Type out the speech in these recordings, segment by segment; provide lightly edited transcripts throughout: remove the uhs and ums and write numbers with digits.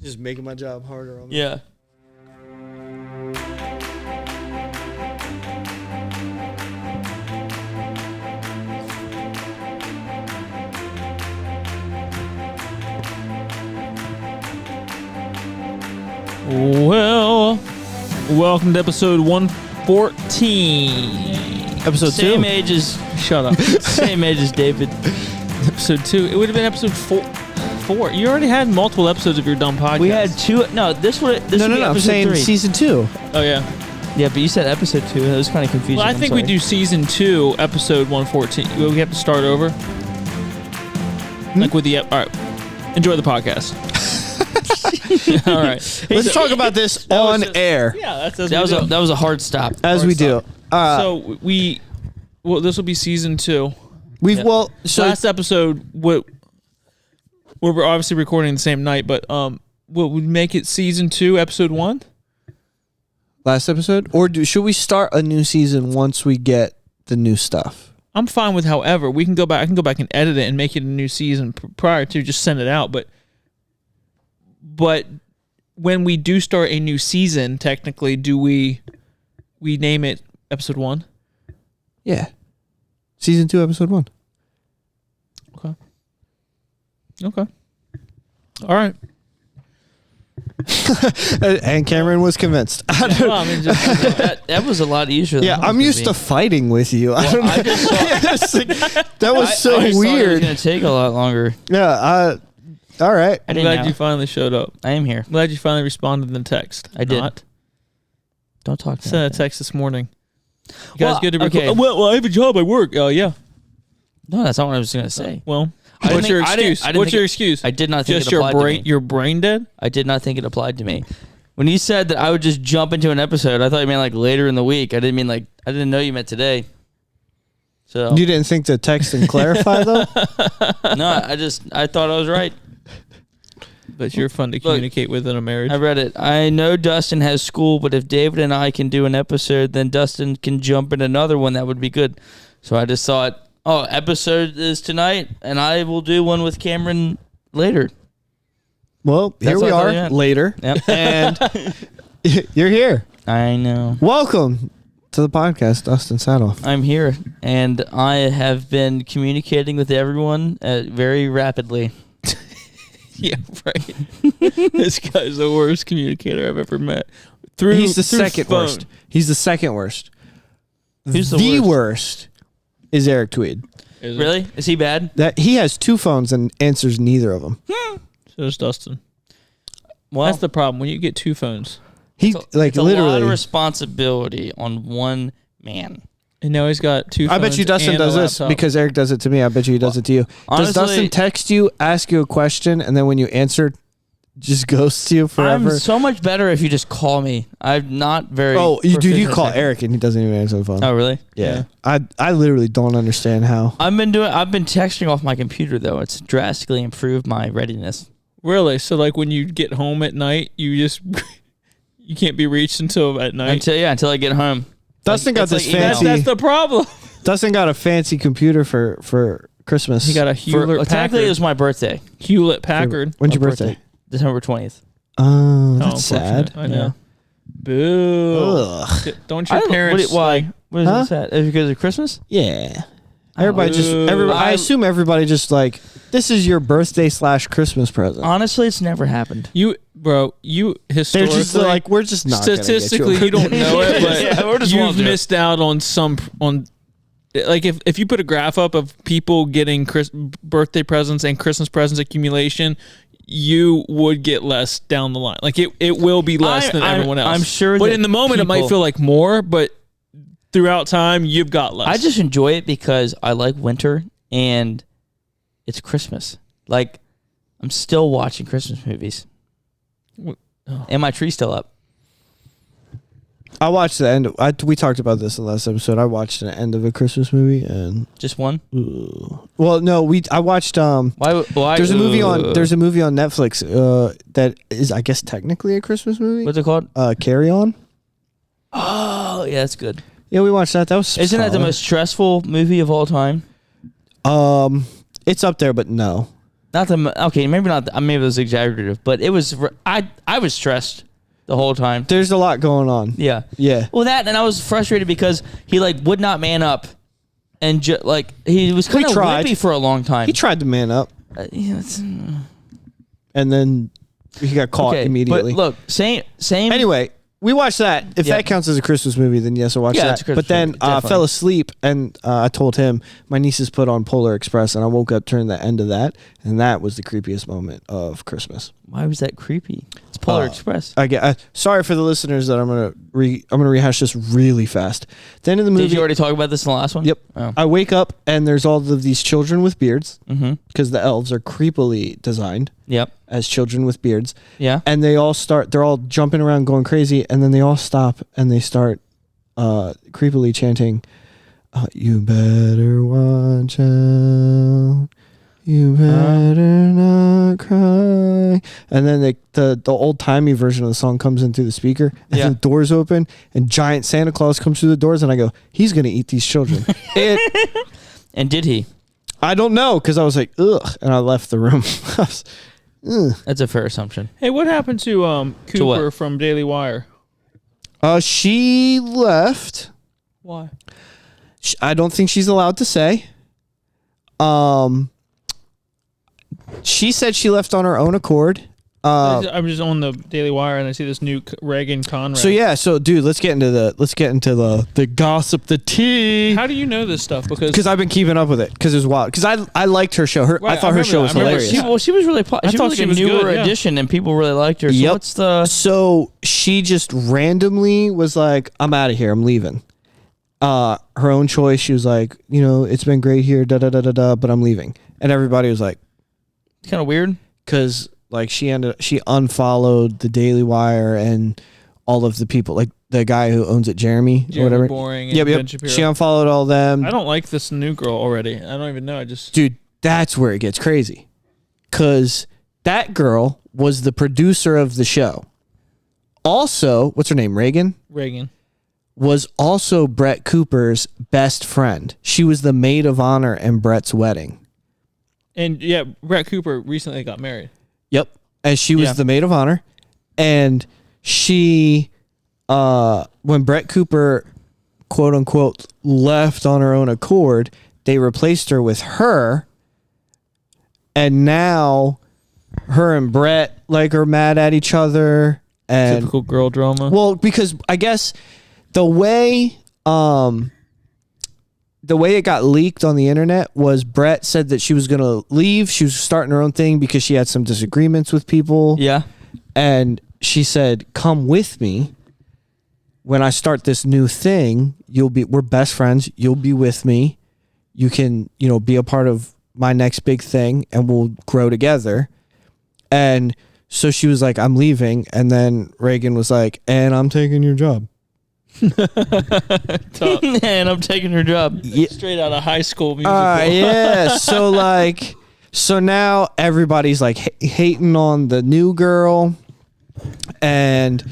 Just making my job harder on me. Yeah. Well, welcome to episode 114. Episode Same 2. age as... Shut up. Same age as David. Episode 2. It would have been episode 4. You already had multiple episodes of your dumb podcast. We had 2... No, this would be No. I'm episode saying 3. season 2. Oh, yeah. Yeah, but you said episode 2. That was kind of confusing. Well, I think we do season 2, episode 114. We have to start over. Like with the... All right. Enjoy the podcast. All right. Let's talk about this on air. Yeah, That was a hard stop. As we do. So this will be season 2. Last episode, we're obviously recording the same night, but will we make it season 2, episode 1? Last episode? Or should we start a new season once we get the new stuff? I'm fine with however. We can go back. I can go back and edit it and make it a new season prior to just send it out. But when we do start a new season, technically, do we name it episode 1? Yeah. Season 2, episode 1. Okay. All right. And Cameron was convinced. Well, I mean, That was a lot easier. Yeah, I'm used to fighting with you. I don't know. I just that was so I weird. It was going to take a lot longer. Yeah. All right. I'm glad you finally showed up. I am here. I'm glad you finally responded in the text. I did. Not. Don't talk to me. Sent a text this morning. You guys good to record? okay. Well, I have a job. I work. Yeah. No, that's not what I was going to say. Well, I didn't what's your think- I didn't- excuse? I didn't What's think your it- excuse? I did not think Just it your applied to me. your brain dead? I did not think it applied to me. When you said that I would just jump into an episode, I thought you meant like later in the week. I didn't know you meant today. So You didn't think to text and clarify, though? no, I thought I was right. But you're fun to communicate with in a marriage. I read it. I know Dustin has school, but if David and I can do an episode, then Dustin can jump in another one. That would be good. So I just thought, episode is tonight, and I will do one with Cameron later. Well, here we are later. Yep. And you're here. I know. Welcome to the podcast, Dustin Sadoff. I'm here, and I have been communicating with everyone very rapidly. Yeah, right. This guy's the worst communicator I've ever met. He's the second phone. worst. He's the second worst. Who's the worst is Eric Tweed. Really? Is he bad? That he has 2 phones and answers neither of them. So does Dustin. Well, That's the problem. When you get 2 phones. He it's literally a lot of responsibility on one man. And now he's got 2 phones. I bet you Dustin and a does this laptop. because Eric does it to me. I bet you he does it to you. Does Honestly, Dustin text you, ask you a question, and then when you answer, just ghosts you forever? I'm so much better if you just call me. I'm not very. You call Eric and he doesn't even answer the phone. Oh, really? Yeah. I literally don't understand how. I've been texting off my computer though. It's drastically improved my readiness. Really? So like when you get home at night, you can't be reached until at night? Until I get home. Dustin got this fancy. That's the problem. Dustin got a fancy computer for Christmas. He got a Hewlett Technically, it Packard. was my birthday. Hewlett Packard. When's your birthday? December 20th. Oh, that's sad. I know. Yeah. Boo. Ugh. Don't your parents... Why? What is this at? Is it because of Christmas? Yeah. I assume everybody just like, this is your birthday / Christmas present. Honestly, it's never happened. You They're historically... just like, we're just not statistically, you don't know it, but you've missed out on like if you put a graph up of people getting birthday presents and Christmas presents accumulation, you would get less down the line. Like it will be less than everyone else. I'm sure. But in the moment, it might feel like more, but throughout time, you've got less. I just enjoy it because I like winter and it's Christmas. Like, I'm still watching Christmas movies. And my tree's still up. I watched the end. We talked about this in the last episode. I watched the end of a Christmas movie and just one. Well, no, I watched. Why? There's a movie on Netflix that is, I guess, technically a Christmas movie. What's it called? Carry On. Oh, yeah, that's good. Yeah, we watched that. That was. Isn't that the most stressful movie of all time? It's up there, but no. Okay, maybe not. Maybe it was exaggerative, but it was. I was stressed the whole time. There's a lot going on. Yeah. Yeah. Well, and I was frustrated because he like would not man up, and he was kind of wimpy for a long time. He tried to man up, and then he got caught immediately. But look, same. Anyway, we watched that. If that counts as a Christmas movie, then yes, I'll watch that. But then I fell asleep, and I told him my nieces put on Polar Express, and I woke up during the end of that, and that was the creepiest moment of Christmas. Why was that creepy? It's Polar Express. Sorry for the listeners that I'm gonna rehash this really fast. The end of the movie. Did you already talk about this in the last one? Yep. Oh. I wake up and there's all of these children with beards because the elves are creepily designed. Yep. As children with beards. Yeah. And they're all jumping around going crazy, and then they all stop and they start creepily chanting, "You better watch out. You better not cry." And then the old-timey version of the song comes in through the speaker, and the doors open, and giant Santa Claus comes through the doors, and I go, he's going to eat these children. And did he? I don't know, because I was like, ugh, and I left the room. That's a fair assumption. Hey, what happened to Cooper from Daily Wire? She left. Why? I don't think she's allowed to say. She said she left on her own accord. I'm just on the Daily Wire and I see this new Reagan Conrad. So dude, let's get into the gossip, the tea. How do you know this stuff? Because I've been keeping up with it because it was wild. Because I liked her show. I thought her show was hilarious. She was really. She was like a newer addition, and people really liked her. So So she just randomly was like, "I'm out of here. I'm leaving." Her own choice. She was like, "It's been great here, but I'm leaving." And everybody was like, "It's kind of weird," because like she unfollowed the Daily Wire and all of the people, like the guy who owns it, Jeremy or whatever. Boring. And Ben Shapiro. She unfollowed all them. I don't like this new girl already. I don't even know. Dude, that's where it gets crazy, because that girl was the producer of the show. Also, what's her name? Reagan was also Brett Cooper's best friend. She was the maid of honor in Brett's wedding. And Brett Cooper recently got married. Yep. And she was the maid of honor. And she, when Brett Cooper, quote unquote, left on her own accord, they replaced her with her. And now her and Brett are mad at each other. And typical girl drama. Well, because I guess the way it got leaked on the internet was Brett said that she was going to leave. She was starting her own thing because she had some disagreements with people. Yeah. And she said, "Come with me. When I start this new thing, we're best friends. You'll be with me. You can, be a part of my next big thing and we'll grow together." And so she was like, "I'm leaving." And then Reagan was like, "And I'm taking your job." And I'm taking her job. Straight out of High School Musical. Yeah. So now everybody's hating on the new girl, and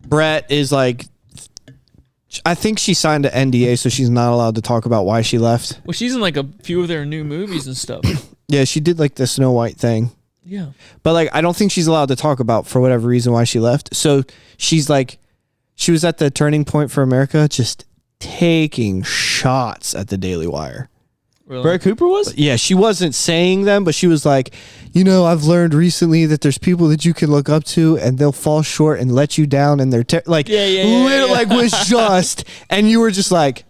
Brett is like, I think she signed an NDA, so she's not allowed to talk about why she left. Well, she's in a few of their new movies and stuff. Yeah, she did the Snow White thing. Yeah. But I don't think she's allowed to talk about, for whatever reason, why she left. So she's she was at the Turning Point for America, just taking shots at the Daily Wire. Really? Brett Cooper was? Yeah, she wasn't saying them, but she was like, I've learned recently that there's people that you can look up to and they'll fall short and let you down, and they're was just, and you were just like,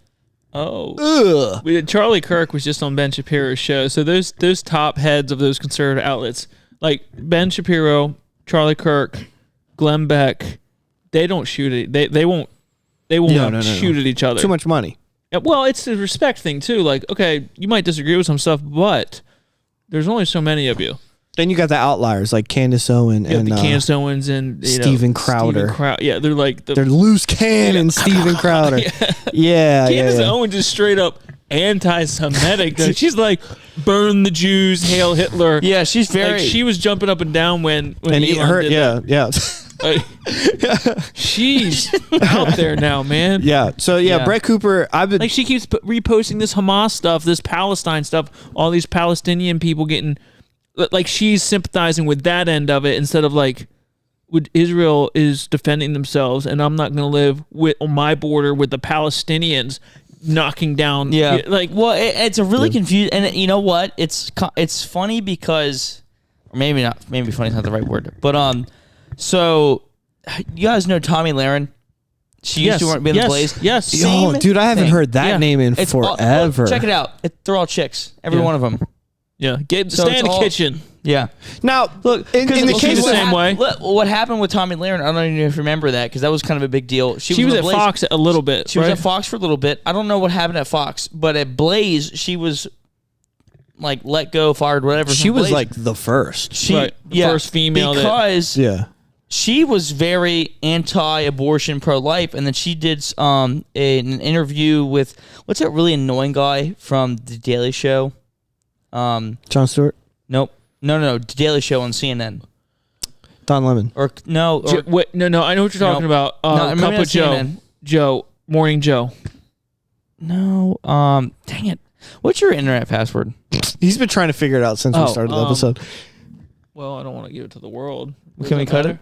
oh, ugh. Charlie Kirk was just on Ben Shapiro's show. So those top heads of those conservative outlets, like Ben Shapiro, Charlie Kirk, Glenn Beck, they don't shoot it. They won't shoot at each other. Too much money. Yeah, well, it's a respect thing too. Okay, you might disagree with some stuff, but there's only so many of you. Then you got the outliers like Candace Owen and Candace Owens and Steven Crowder. Yeah, they're they're loose cannon. Steven Crowder. Yeah. Candace Owens is straight up anti-Semitic. She's like, burn the Jews, hail Hitler. Yeah, she's very. She was jumping up and down when and Elon did that. Yeah. She's out there now, man. Yeah. So Brett Cooper, I've been she keeps reposting this Hamas stuff, this Palestine stuff, all these Palestinian people getting like she's sympathizing with that end of it instead of like, Israel is defending themselves, and I'm not going to live on my border with the Palestinians knocking down. Yeah, like, well, it's a really confused, and you know what? It's funny because, or maybe not. Maybe funny is not the right word, but so you guys know Tommy Lahren? She used to be in the Blaze. Yes. Oh, dude, I haven't heard that name in forever. Check it out. They're all chicks. Every one of them. Yeah. Stay in the kitchen. Yeah. Now, look, in the case the same way. What happened with Tommy Lahren? I don't even know if you remember that because that was kind of a big deal. She was at Fox a little bit. She was at Fox for a little bit. I don't know what happened at Fox, but at Blaze, she was like let go, fired, whatever. She was like the first. First female. Because she was very anti-abortion, pro-life, and then she did an interview with what's that really annoying guy from The Daily Show? Jon Stewart? Nope. No. The Daily Show on CNN. Don Lemon. Or no. Or, no. I know what you're talking about. Cup of Joe. Morning Joe. No. Dang it. What's your internet password? He's been trying to figure it out since we started the episode. Well, I don't want to give it to the world. Can we cut it?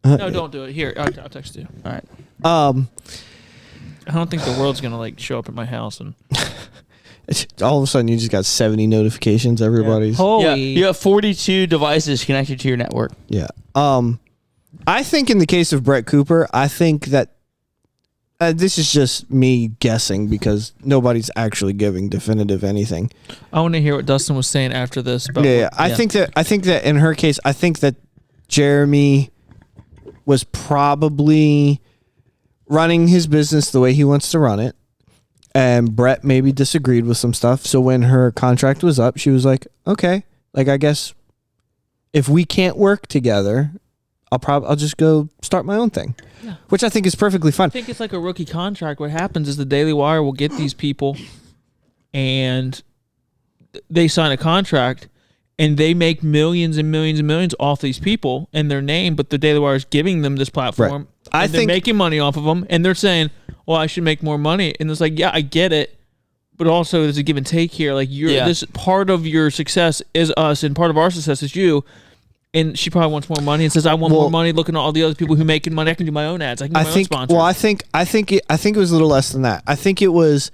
No, don't do it. Here, I'll text you. All right. I don't think the world's gonna like show up at my house and. All of a sudden, you just got 70 notifications. Everybody's you have 42 devices connected to your network. Yeah. I think in the case of Brett Cooper, I think that this is just me guessing because nobody's actually giving definitive anything. I want to hear what Dustin was saying after this. About I think that in her case, I think that Jeremy was probably running his business the way he wants to run it. And Brett maybe disagreed with some stuff. So when her contract was up, she was like, okay, like, I guess if we can't work together, I'll just go start my own thing, which I think is perfectly fine. I think it's like a rookie contract. What happens is the Daily Wire will get these people and they sign a contract and they make millions and millions and millions off these people and their name, but the Daily Wire is giving them this platform. Right. They're making money off of them, and they're saying, well, I should make more money. And it's like, yeah, I get it, but also there's a give and take here. Like, this part of your success is us, and part of our success is you. And she probably wants more money and says, I want more money. Looking at all the other people who are making money, I can do my own ads. I can do my own sponsors. Well, I think it was a little less than that. I think it was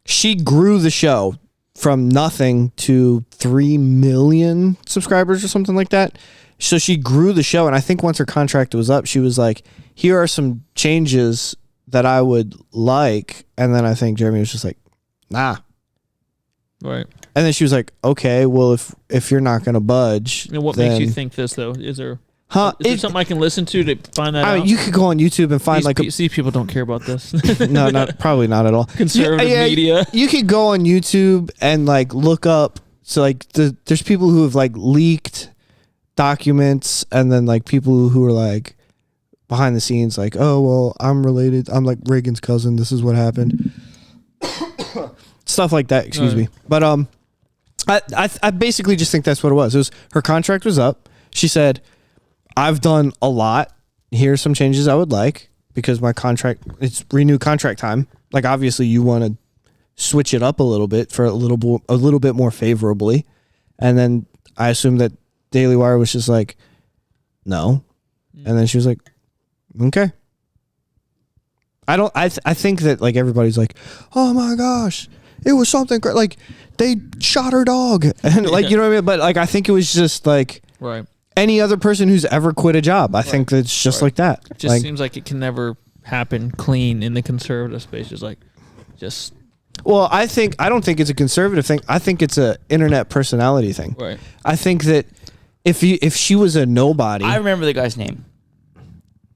she grew the show from nothing to 3 million subscribers or something like that. So she grew the show, and I think once her contract was up, she was like, here are some changes that I would like. And then I think Jeremy was just like, nah. Right. And then she was like, okay, well, if you're not going to budge. And what makes you think this, though? Is there something I can listen to find that out? You could go on YouTube and find these people don't care about this. No, probably not at all. Conservative media. You could go on YouTube and like look up. So like there's people who have like leaked documents, and then like people who are like behind the scenes, like, oh well, I'm related. I'm like Reagan's cousin. This is what happened. Stuff like that. Excuse me. But I basically just think that's what it was. It was her contract was up. She said, I've done a lot. Here's some changes I would like because my contract, it's renew contract time. Like, obviously you want to switch it up a little bit for a little bit more favorably. And then I assume that Daily Wire was just like, no. And then she was like, okay. I think that like everybody's like, oh my gosh, it was something great. Like they shot her dog and like, you know what I mean? But like, I think it was just like, right. Any other person who's ever quit a job, I think it's just like that. It just seems like it can never happen clean in the conservative space. Well, I don't think it's a conservative thing. I think it's a internet personality thing. Right. I think that if she was a nobody, I remember the guy's name.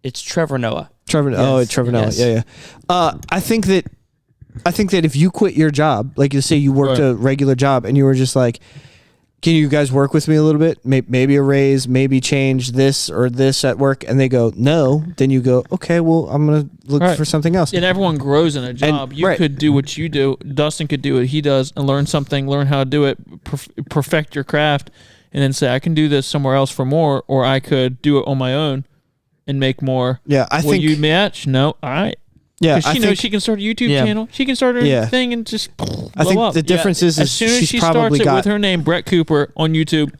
It's Trevor Noah. Trevor Noah. Yeah. I think that if you quit your job, like you say you worked a regular job and you were just like, can you guys work with me a little bit? Maybe a raise, maybe change this or this at work. And they go, no. Then you go, okay, well, I'm going to look for something else. And everyone grows in a job. You could do what you do. Dustin could do what he does and learn something, learn how to do it, perfect your craft, and then say, I can do this somewhere else for more, or I could do it on my own and make more. Yeah, I think. Will you match? No. All right. Yeah, because she knows she can start a YouTube channel. She can start her thing and just blow I think up. the difference is as soon as she starts it with her name, Brett Cooper, on YouTube.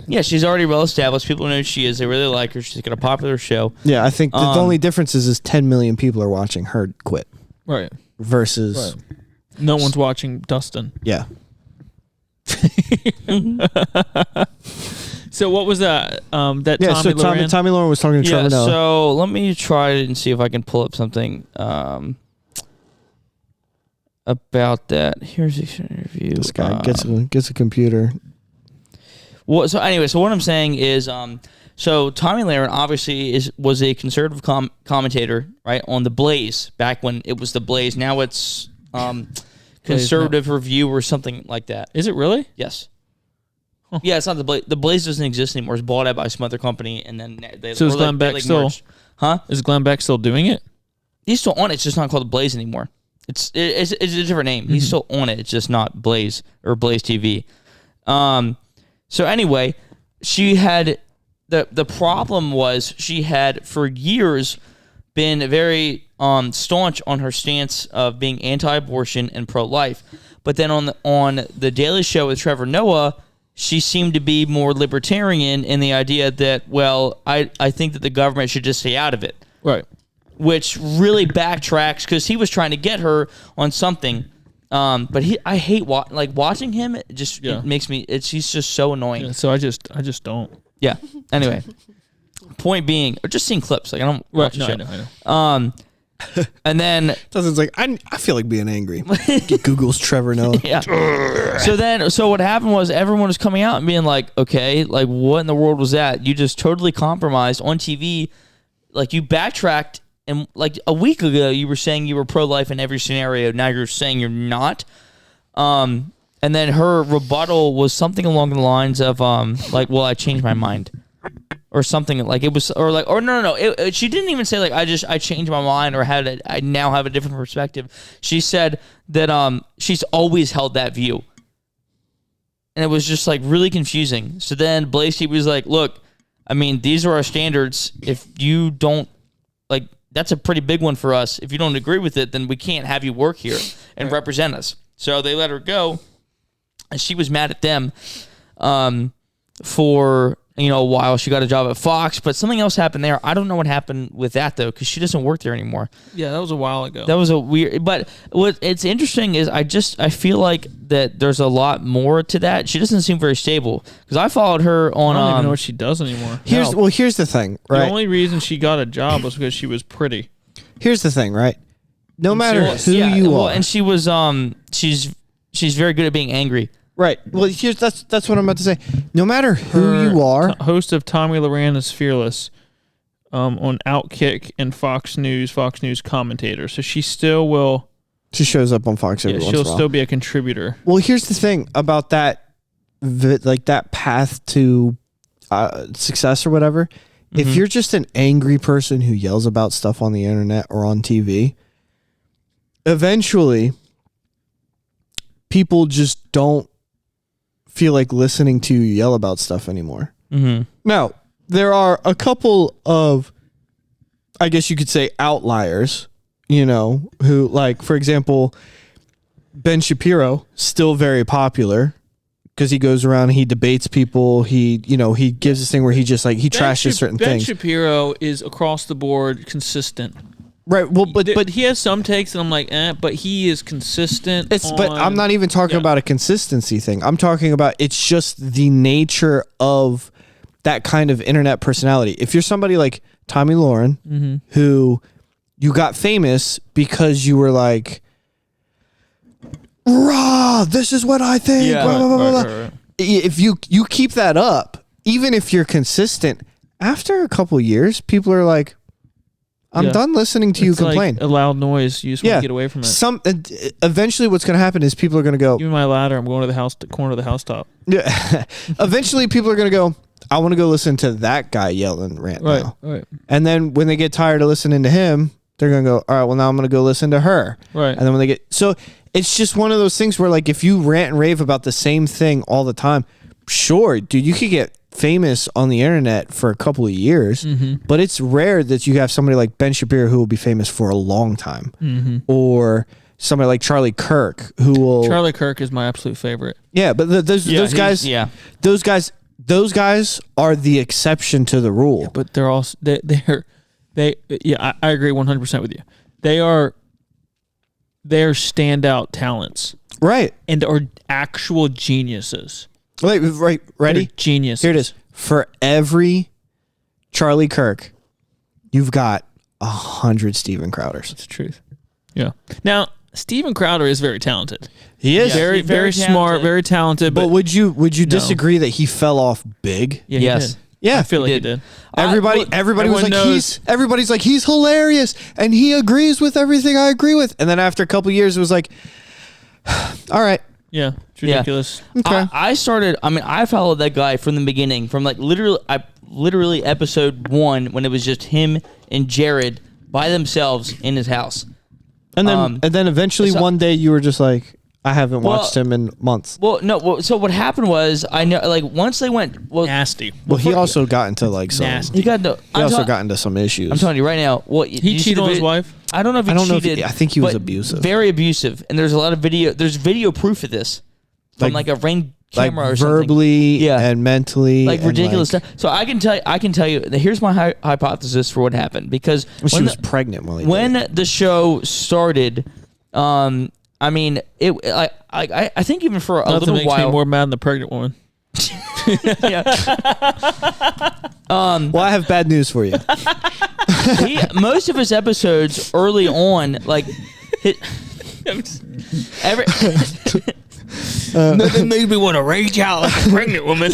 Yeah, she's already well established. People know who she is. They really like her. She's got a popular show. Yeah, I think the only difference is 10 million people are watching her quit. Right. Versus... Right. No one's watching Dustin. Yeah. So what was that? Tommy Lauren was talking to Trevor Noah. So let me try and see if I can pull up something about that. Here's the interview. This guy gets a computer. Well, so anyway, so what I'm saying is, so Tommy Lauren obviously was a conservative commentator, right, on The Blaze back when it was The Blaze. Now it's Conservative Review or something like that. Is it really? Yes. Huh. Yeah, it's not The Blaze. The Blaze doesn't exist anymore. It's bought out by some other company, and then they. So is Glenn Beck still? Merged. Huh? Is Glenn Beck still doing it? He's still on it. It's just not called The Blaze anymore. It's a different name. He's still on it. It's just not Blaze or Blaze TV. So anyway, she had the problem was she had for years been very staunch on her stance of being anti-abortion and pro-life, but then on the Daily Show with Trevor Noah, she seemed to be more libertarian in the idea that, well, I think that the government should just stay out of it. Right. Which really backtracks because he was trying to get her on something. But I hate watching him. It makes me. He's just so annoying. Yeah, so I just don't. Yeah. Anyway, point being, or just seeing clips. Like I don't watch the show. I know. And then Dustin's like, I feel like being angry. Google's Trevor Noah. Yeah. So what happened was everyone was coming out and being like, okay, like what in the world was that? You just totally compromised on TV. Like you backtracked. And like a week ago, you were saying you were pro-life in every scenario. Now you're saying you're not. And then her rebuttal was something along the lines of like, well, I changed my mind, or something like it was, or no. She didn't even say like I changed my mind or I now have a different perspective. She said that she's always held that view, and it was just like really confusing. So then Blaze TV was like, look, I mean, these are our standards. If you don't like. That's a pretty big one for us. If you don't agree with it, then we can't have you work here and represent us. So they let her go, and she was mad at them for a while. She got a job at Fox, but something else happened there. I don't know what happened with that though, because she doesn't work there anymore. Yeah, that was a while ago. That was a weird. But it's interesting is I feel like that there's a lot more to that. She doesn't seem very stable because I followed her on. I don't even know what she does anymore. Here's the thing, right? The only reason she got a job was because she was pretty. Here's the thing, right? No matter who you are, and she was she's very good at being angry. Right. Well, that's what I'm about to say. No matter who you are, host of Tommy Lauren is Fearless, on Outkick and Fox News commentator. So she still will. She shows up on Fox every once in a while. She'll still be a contributor. Well, here's the thing about that, like that path to success or whatever. Mm-hmm. If you're just an angry person who yells about stuff on the internet or on TV, eventually people just don't feel like listening to you yell about stuff anymore. Mm-hmm. Now, there are a couple of, I guess you could say, outliers, who, like, for example, Ben Shapiro, still very popular because he goes around and he debates people. He gives this thing where he just, like, he trashes certain things. Ben Shapiro is across the board consistent. Right. Well, but he has some takes and I'm like, but he is consistent. But I'm not even talking about a consistency thing. I'm talking about it's just the nature of that kind of internet personality. If you're somebody like Tommy Lauren, mm-hmm. who you got famous because you were like, rah, this is what I think. Yeah. Blah, blah, blah, blah. Right. If you keep that up, even if you're consistent, after a couple years, people are like, I'm done listening to you complain. Like a loud noise. You just want to get away from it. Eventually what's going to happen is people are going to go, give me my ladder. I'm going to the corner of the housetop. Yeah. Eventually people are going to go, I want to go listen to that guy yell and rant now. Right. And then when they get tired of listening to him, they're going to go, all right, well, now I'm going to go listen to her. Right. And then when they get, so it's just one of those things where, like, if you rant and rave about the same thing all the time, sure, dude, you could get famous on the internet for a couple of years, but it's rare that you have somebody like Ben Shapiro who will be famous for a long time, or somebody like Charlie Kirk who will. Charlie Kirk is my absolute favorite. Yeah, but those guys, those guys are the exception to the rule. Yeah, but they're also I agree 100% with you. They are standout talents, right? And are actual geniuses. Wait, right, ready? They're geniuses. Here it is. For every Charlie Kirk, you've got 100 Steven Crowders. That's the truth. Yeah. Now, Steven Crowder is very talented. He is very smart, very talented. But would you disagree that he fell off big? Yeah, yes. Yeah, I feel like he did. Everybody was like, everybody's like, he's hilarious and he agrees with everything I agree with. And then after a couple of years, it was like, all right. Yeah, it's ridiculous. Okay. I followed that guy from the beginning, from like literally episode 1 when it was just him and Jared by themselves in his house. And then eventually one day you were just like, I haven't watched him in months. Well, no. Well, so what happened was, I know, like once they went nasty. Well, he also got into like some. Nasty. He also got into some issues. I'm telling you right now. Well, he cheated on his wife. I don't know if he cheated. I think he was abusive. Very abusive. And there's a lot of video. There's video proof of this from like a Ring camera or something. Verbally and mentally, like ridiculous stuff. So I can tell you. Here's my hypothesis for what happened, because she was pregnant when the show started. I mean, I think even for a little makes while, me more mad than the pregnant woman. Yeah. Well, I have bad news for you. Most of his episodes early on, like, nothing made me want to rage out like a pregnant woman.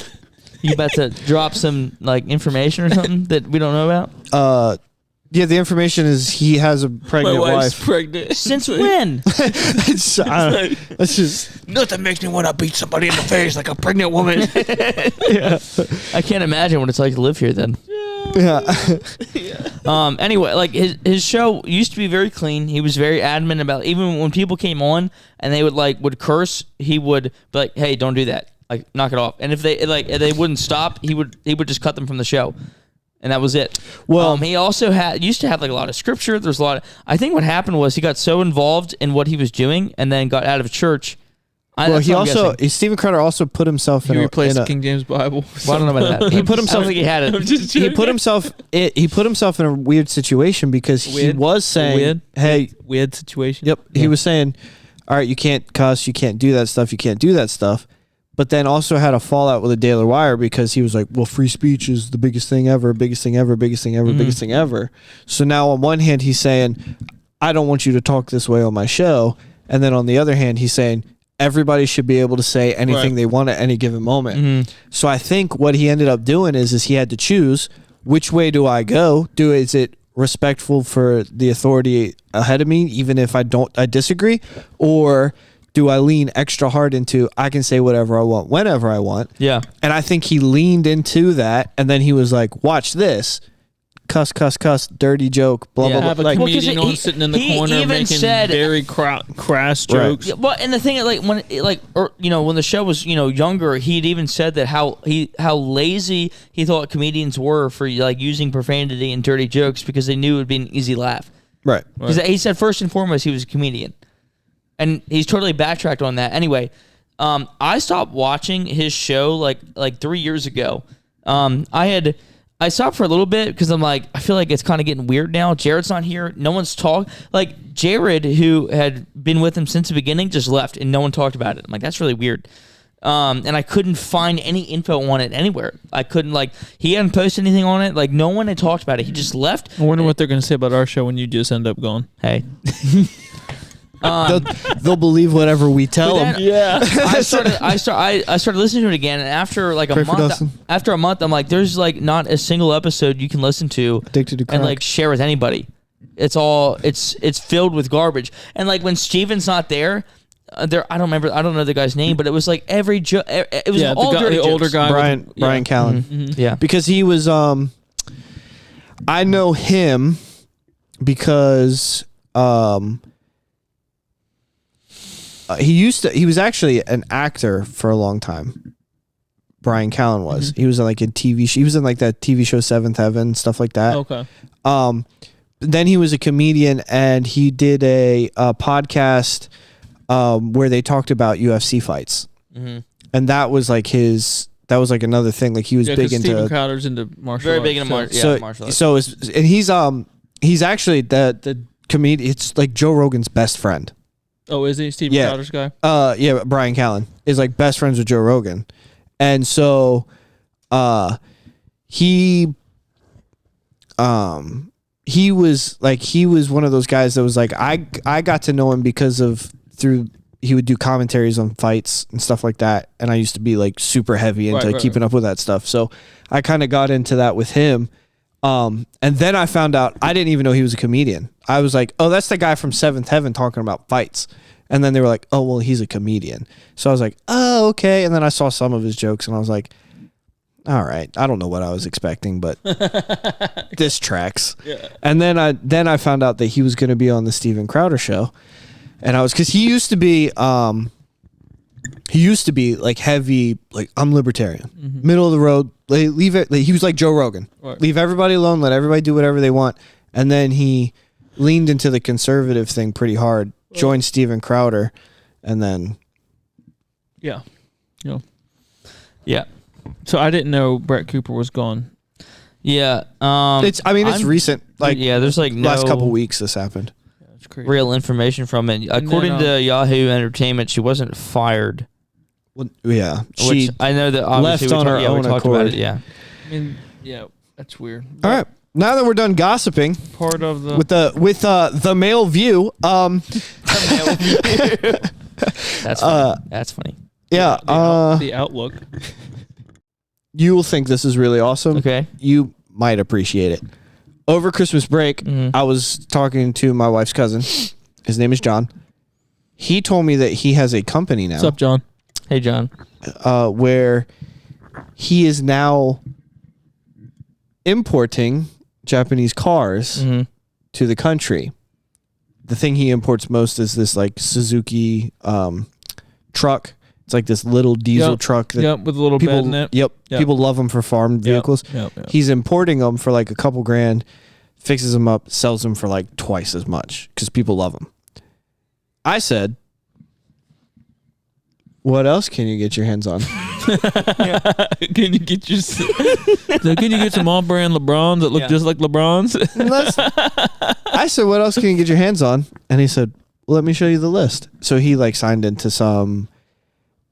You about to drop some like information or something that we don't know about? Yeah, the information is he has a pregnant My wife's wife. pregnant. Since when? It's just nothing makes me want to beat somebody in the face like a pregnant woman. yeah. I can't imagine what it's like to live here then. Yeah. Anyway, like his show used to be very clean. He was very adamant about, even when people came on and they would curse, he would be like, "Hey, don't do that. Like, knock it off." And if they wouldn't stop, he would just cut them from the show. And that was it. Well, he also used to have like a lot of scripture. There's a lot of, I think what happened was he got so involved in what he was doing and then got out of church. Steven Crowder also put himself in replaced the King James Bible. Well, I don't know about that. He put himself. I don't think he had it. He put himself in a weird situation because he was saying, "Hey, weird situation." Yep. Yeah. He was saying, "All right, you can't cuss, you can't do that stuff, you can't do that stuff." But then also had a fallout with the Daily Wire because he was like, well, free speech is the biggest thing ever, biggest thing ever, biggest thing ever, biggest thing ever. So now on one hand, he's saying, I don't want you to talk this way on my show. And then on the other hand, he's saying, everybody should be able to say anything they want at any given moment. So I think what he ended up doing is he had to choose, which way do I go? Is it respectful for the authority ahead of me, even if I disagree? Or do I lean extra hard into, I can say whatever I want, whenever I want? Yeah. And I think he leaned into that, and then he was like, watch this. Cuss, cuss, cuss, dirty joke, blah, blah, blah. Have a comedian sitting in the corner making very crass jokes. Yeah, well, and the thing, like, when the show was, younger, he'd even said that how lazy he thought comedians were for, like, using profanity and dirty jokes because they knew it would be an easy laugh. Right. Because he said first and foremost he was a comedian. And he's totally backtracked on that. Anyway, I stopped watching his show like 3 years ago. I stopped for a little bit because I'm like, I feel like it's kind of getting weird now. Jared's not here. No one's talked. Like, Jared, who had been with him since the beginning, just left and no one talked about it. I'm like, that's really weird. And I couldn't find any info on it anywhere. I couldn't, he hadn't posted anything on it. Like, no one had talked about it. He just left. I wonder what they're going to say about our show when you just end up gone. Hey. They'll believe whatever we tell them. Yeah, I started listening to it again, and after a month, I'm like, there's like not a single episode you can listen to Addicted to crack. and like share with anybody. It's filled with garbage. And like when Steven's not there, I don't know the guy's name, but it was like every joke. It was all dirty jokes. Older guy, Brian Callen. Mm-hmm. Yeah, because he was. I know him because. He was actually an actor for a long time Brian Callen was. He was in like a TV show. He was in like that TV show Seventh Heaven, stuff like that. Okay. Then he was a comedian, and he did a podcast where they talked about UFC fights, and that was like another thing. Like he was big into. Steven Crowder's into martial arts. Very big into martial arts. So he's actually the comedian. It's like Joe Rogan's best friend. Oh, is he Steven Crowder's guy? Yeah, Brian Callen is like best friends with Joe Rogan, and so he was one of those guys that was like I got to know him because of he would do commentaries on fights and stuff like that, and I used to be like super heavy into keeping up with that stuff, so I kind of got into that with him. And then I found out I didn't even know he was a comedian. I was like, oh, that's the guy from Seventh Heaven talking about fights. And then they were like, oh, well, he's a comedian. So I was like, oh, okay. And then I saw some of his jokes and I was like, all right, I don't know what I was expecting, but this tracks. Yeah. And then I found out that he was going to be on the Steven Crowder show. And because he used to be like heavy, like I'm libertarian, middle of the road. Leave it. He was like Joe Rogan. Right. Leave everybody alone. Let everybody do whatever they want. And then he leaned into the conservative thing pretty hard. Joined Steven Crowder, and then yeah. So I didn't know Brett Cooper was gone. Yeah, it's recent. Like there's like last couple weeks this happened. That's crazy. Real information from it. According to Yahoo Entertainment, she wasn't fired. Well, yeah, which I know that obviously left on her own accord. Yeah, I mean, yeah, that's weird. All right. Now that we're done gossiping, part of the with the male view, that's funny. That's funny. Yeah, the outlook. You will think this is really awesome. Okay, you might appreciate it. Over Christmas break, I was talking to my wife's cousin. His name is John. He told me that he has a company now. What's up, John? Hey, John. Where he is now importing Japanese cars to the country. The thing he imports most is this like Suzuki truck. It's like this little diesel truck. That with a little bed in it. Yep. People love them for farm vehicles. Yep. He's importing them for like a couple grand, fixes them up, sells them for like twice as much because people love them. I said, what else can you get your hands on? Can you get some on-brand LeBrons that look just like LeBrons? I said, what else can you get your hands on? And he said, well, let me show you the list. So he like signed into some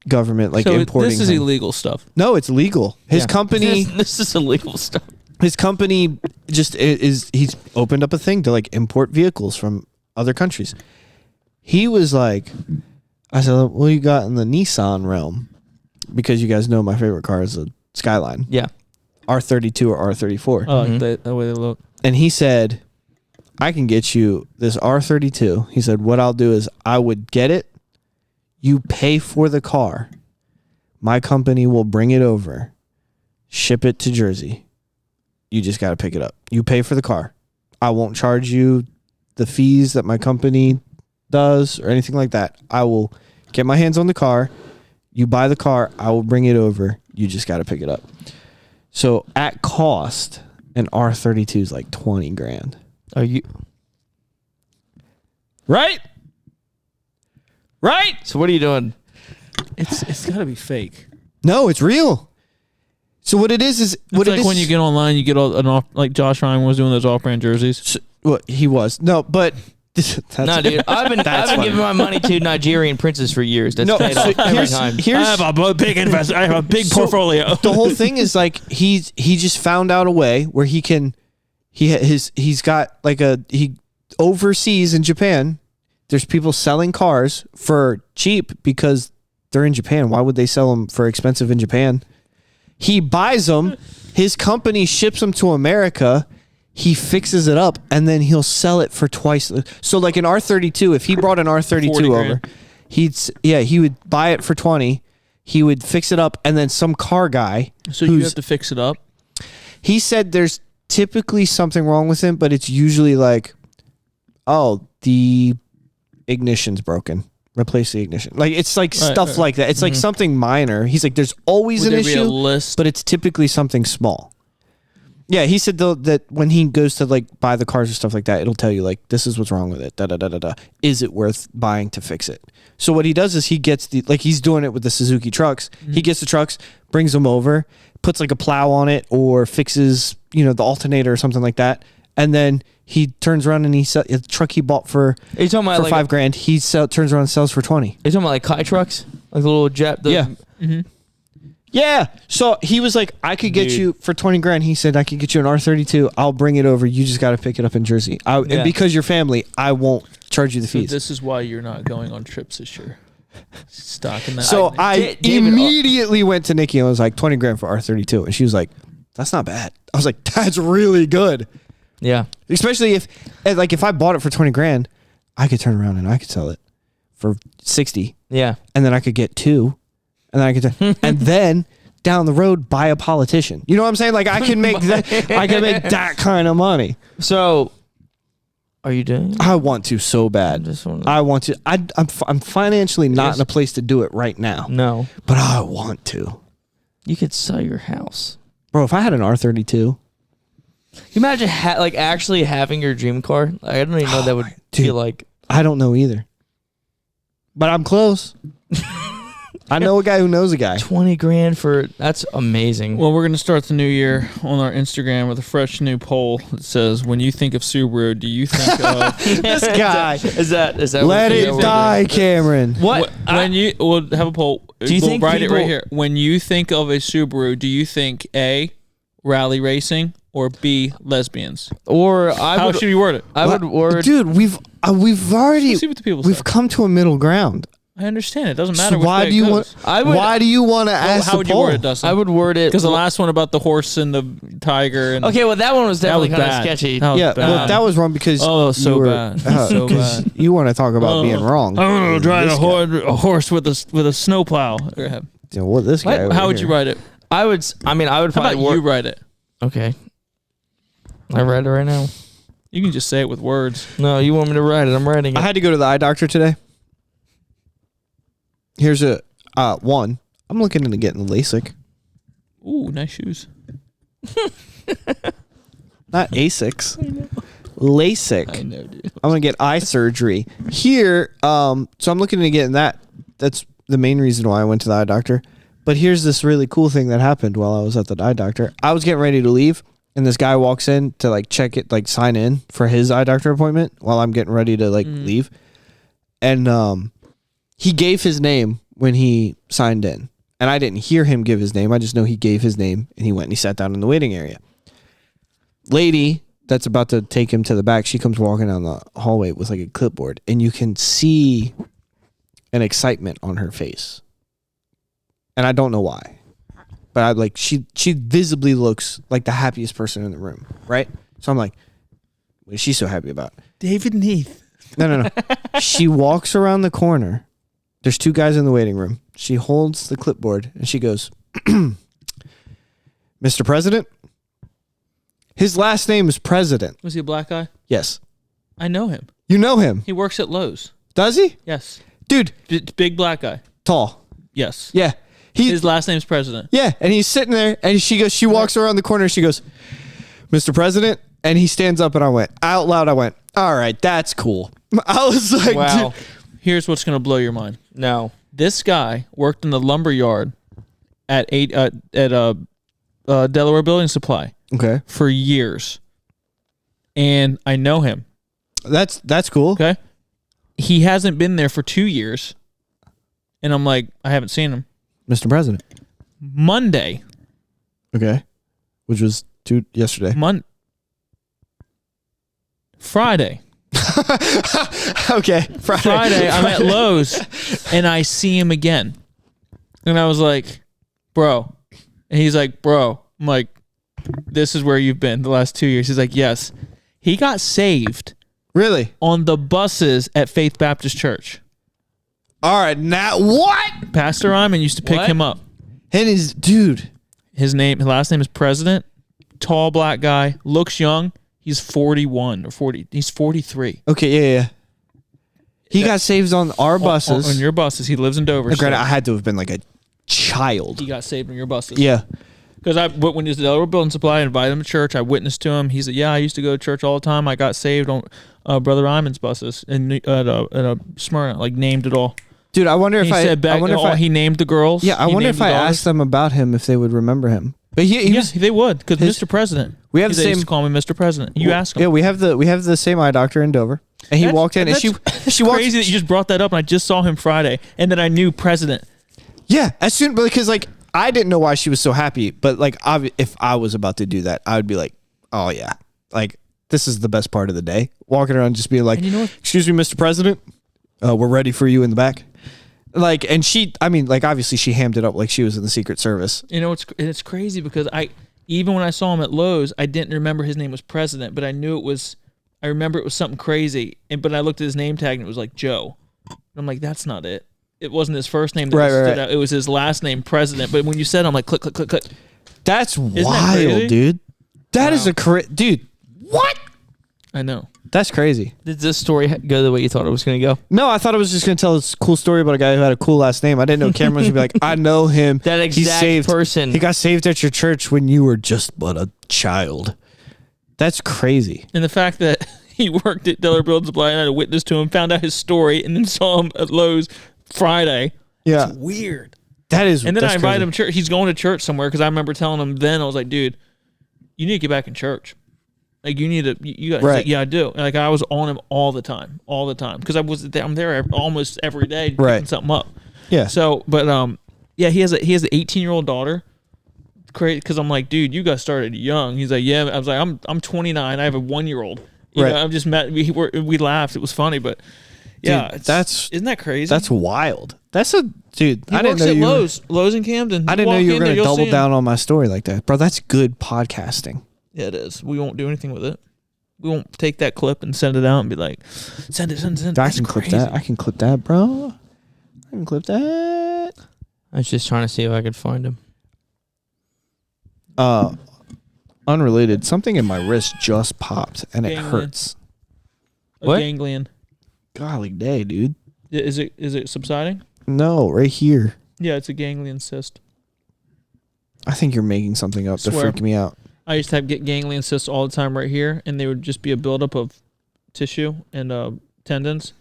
government importing. This is illegal stuff. No, it's legal. His company. This is illegal stuff. His company just he's opened up a thing to like import vehicles from other countries. He was like, I said, what you got in the Nissan realm? Because you guys know my favorite car is a Skyline. Yeah. R32 or R34. Oh, the way they look. And he said, I can get you this R32. He said, what I'll do is I would get it. You pay for the car. My company will bring it over, ship it to Jersey. You just got to pick it up. You pay for the car. I won't charge you the fees that my company does or anything like that. I will get my hands on the car. You buy the car. I will bring it over. You just got to pick it up. So at cost, an R32 is like 20 grand. Are you right? Right? So what are you doing? It's got to be fake. No, it's real. So what it is what it's like when you get online, you get like Josh Ryan was doing those off-brand jerseys. So, well, he was. No, but no, dude. I've been giving my money to Nigerian princes for years. That's paid off every time. I have a big investment. I have a big portfolio. The whole thing is like he just found out a way where he's got like he overseas in Japan. There's people selling cars for cheap because they're in Japan. Why would they sell them for expensive in Japan? He buys them. His company ships them to America. He fixes it up, and then he'll sell it for twice. So like an R32, if he brought an R32 over, he would buy it for 20. He would fix it up, and then some car guy. So you have to fix it up? He said there's typically something wrong with him, but it's usually like, oh, the ignition's broken. replace the ignition. Like it's like Right, stuff right. like that. It's like something minor. He's like, there's always Would an there be a issue, list? but it's typically something small. Yeah, he said though that when he goes to like buy the cars or stuff like that, it'll tell you like this is what's wrong with it. Da da da da da. Is it worth buying to fix it? So what he does is he gets he's doing it with the Suzuki trucks. He gets the trucks, brings them over, puts like a plow on it, or fixes the alternator or something like that, and then he turns around and the truck he bought for Are you talking about like $5,000. He turns around and sells for 20. Are you talking about like Kai trucks, like the little jet? Yeah. Yeah. So he was like, I could get you for $20,000. He said, I could get you an R32. I'll bring it over. You just got to pick it up in Jersey. And because you're family, I won't charge you the fees. This is why you're not going on trips this year. Stocking that. So I immediately went to Nikki and was like, $20,000 for R32. And she was like, that's not bad. I was like, that's really good. Yeah. Especially if I bought it for $20,000, I could turn around and I could sell it for 60. Yeah. And then I could get 2. And then I could, and then down the road buy a politician. You know what I'm saying? Like I can make that. I can make that kind of money. So, are you doing? I want to so bad. I want to. I'm financially not in a place to do it right now. No, but I want to. You could sell your house, bro. If I had an R32, can you imagine actually having your dream car? I don't even know that would feel like. I don't know either, but I'm close. I know a guy who knows a guy. $20,000 for that's amazing. Well, we're gonna start the new year on our Instagram with a fresh new poll that says, "When you think of Subaru, do you think of this guy?" Is that? Let it die, Cameron. What? We'll have a poll. Do you think write it right here? When you think of a Subaru, do you think A, rally racing, or B, lesbians? Or how should you word it? I would word, dude. We've already Let's see what the people say. We've come to a middle ground. I understand. It doesn't matter. So why do you want? Why do you want to ask? How would you word it, Dustin? I would word it because the last one about the horse and the tiger. And okay, well that one was definitely kind of sketchy. Well, that was wrong because bad. So bad. You want to talk about being wrong? I'm gonna drive a horse with a snowplow. Well, this guy. How would you write it? I would probably. How about you write it? Okay. I write it right now. You can just say it with words. No, you want me to write it? I'm writing it. I had to go to the eye doctor today. Here's a one. I'm looking into getting LASIK. Ooh, nice shoes. Not Asics. LASIK. I know, dude. I'm gonna get eye surgery here. So I'm looking into getting that. That's the main reason why I went to the eye doctor. But here's this really cool thing that happened while I was at the eye doctor. I was getting ready to leave, and this guy walks in to like check it, like sign in for his eye doctor appointment while I'm getting ready to like leave. And he gave his name when he signed in. And I didn't hear him give his name. I just know he gave his name, and he went and he sat down in the waiting area. Lady that's about to take him to the back, she comes walking down the hallway with like a clipboard, and you can see an excitement on her face. And I don't know why. But I like she visibly looks like the happiest person in the room, right? So I'm like, what is she so happy about? David Neath. No. She walks around the corner. There's 2 guys in the waiting room. She holds the clipboard and she goes, Mr. President? His last name is President. Was he a black guy? Yes. I know him. You know him? He works at Lowe's. Does he? Yes. Dude. Big black guy. Tall. Yes. Yeah. His last name's President. Yeah. And he's sitting there and she walks around the corner and she goes, Mr. President? And he stands up and I went, out loud, all right, that's cool. I was like, wow. Dude. Here's what's going to blow your mind. No. This guy worked in the lumber yard at Delaware Building Supply. Okay. For years. And I know him. That's cool. Okay. He hasn't been there for 2 years. And I'm like, I haven't seen him. Mr. President. Monday. Okay. Which was yesterday. Friday. Okay. Friday, I'm at Lowe's and I see him again. And I was like, bro. And he's like, bro. I'm like, this is where you've been the last 2 years. He's like, yes. He got saved. Really? On the buses at Faith Baptist Church. All right. Now, what? Pastor Ryman used to pick him up. And his his last name is President. Tall black guy. Looks young. He's 41 or 40. He's 43. Okay, yeah. He got saved on our buses. On your buses. He lives in Dover. Granted, I had to have been like a child. He got saved on your buses. Yeah. Because when he was at the Elder Building Supply, I invited him to church. I witnessed to him. He said, "Yeah, I used to go to church all the time. I got saved on Brother Iman's buses at a Smyrna. Like named it all." Dude, I wonder if he named the girls. Yeah, I wonder if I asked them about him if they would remember him. But they would, because Mr. President. We have the same. Used to call me Mr. President. You ask him. Yeah, we have the same eye doctor in Dover, and he walked in, and she walked. Crazy that you just brought that up, and I just saw him Friday, and then I knew President. Yeah, because like I didn't know why she was so happy, but like if I was about to do that, I would be like, oh yeah, like this is the best part of the day. Walking around just being like, you know what? "Excuse me, Mr. President, we're ready for you in the back." Like, and obviously she hammed it up like she was in the Secret Service. You know, it's crazy because even when I saw him at Lowe's, I didn't remember his name was President, but I remember it was something crazy. But I looked at his name tag and it was like Joe. And I'm like, that's not it. It wasn't his first name that stood out. It was his last name, President. But when you said it, I'm like, click, click, click, click. That's wild, dude. That is dude. What? I know. That's crazy. Did this story go the way you thought it was going to go? No, I thought it was just going to tell this cool story about a guy who had a cool last name. I didn't know Cameron was going to be like, I know him. That exact person. He got saved at your church when you were just but a child. That's crazy. And the fact that he worked at Delaware Building Supply and I had a witness to him, found out his story, and then saw him at Lowe's Friday. Yeah. It's weird. That is. And then I invited him to church. He's going to church somewhere because I remember telling him then, I was like, dude, you need to get back in church. Like you need to, you got. Right. Like, yeah, I do. And like I was on him all the time, because I'm there almost every day picking something up. Yeah. So, but yeah, he has an 18-year-old daughter. Great, because I'm like, dude, you got started young. He's like, yeah. I was like, I'm 29. I have a 1-year-old. You know, I've just met. We laughed. It was funny, but yeah, dude, isn't that crazy? That's wild. That's a dude. I didn't know you Lowe's in Camden. I didn't know you were going to double down on my story like that, bro. That's good podcasting. Yeah, it is. We won't do anything with it. We won't take that clip and send it out and be like, send it. I can clip that. I can clip that, bro. I can clip that. I was just trying to see if I could find him. Unrelated. Something in my wrist just popped and it hurts. What? Ganglion. Golly day, dude. Is it subsiding? No, right here. Yeah, it's a ganglion cyst. I think you're making something up to freak me out. I used to get ganglion cysts all the time right here, and they would just be a buildup of tissue and tendons,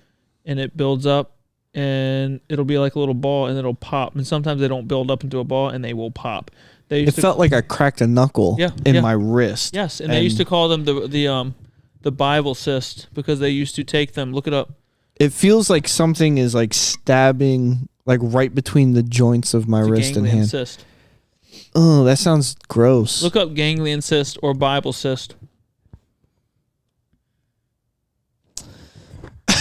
and it builds up, and it'll be like a little ball, and it'll pop. And sometimes they don't build up into a ball, and they will pop. It felt like I cracked a knuckle in my wrist. Yes, and they used to call them the Bible cyst because they used to take them. Look it up. It feels like something is like stabbing, like right between the joints of my wrist and hand. Cyst. Oh, that sounds gross. Look up ganglion cyst or Bible cyst.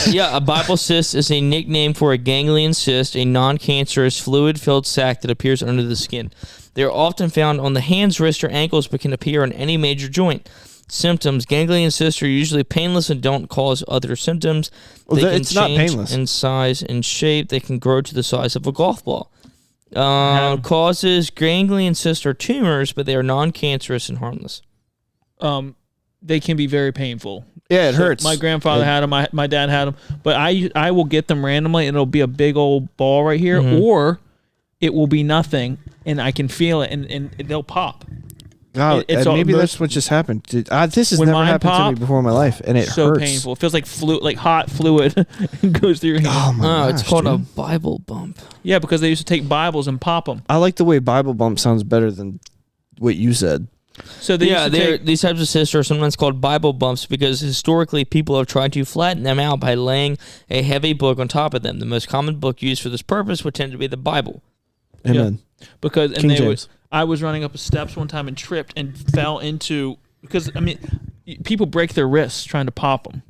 Yeah, a Bible cyst is a nickname for a ganglion cyst, a non-cancerous fluid-filled sac that appears under the skin. They are often found on the hands, wrists, or ankles, but can appear on any major joint. Symptoms: ganglion cysts are usually painless and don't cause other symptoms. It's not painless. In size and shape. They can grow to the size of a golf ball. Causes: ganglion cysts are tumors, but they are non-cancerous and harmless. They can be very painful. Yeah, it hurts. My grandfather had them. My dad had them. But I will get them randomly, and it'll be a big old ball right here, or it will be nothing, and I can feel it, and they'll pop. God, maybe that's what just happened. This has never happened to me before in my life, and it hurts. So painful. It feels like hot fluid goes through your hand. Oh my gosh, it's called a Bible bump. Yeah, because they used to take Bibles and pop them. I like the way Bible bump sounds better than what you said. So these types of cysts are sometimes called Bible bumps because historically people have tried to flatten them out by laying a heavy book on top of them. The most common book used for this purpose would tend to be the Bible. Amen. Yeah. Because King James. I was running up the steps one time and tripped and fell into, because I mean, people break their wrists trying to pop them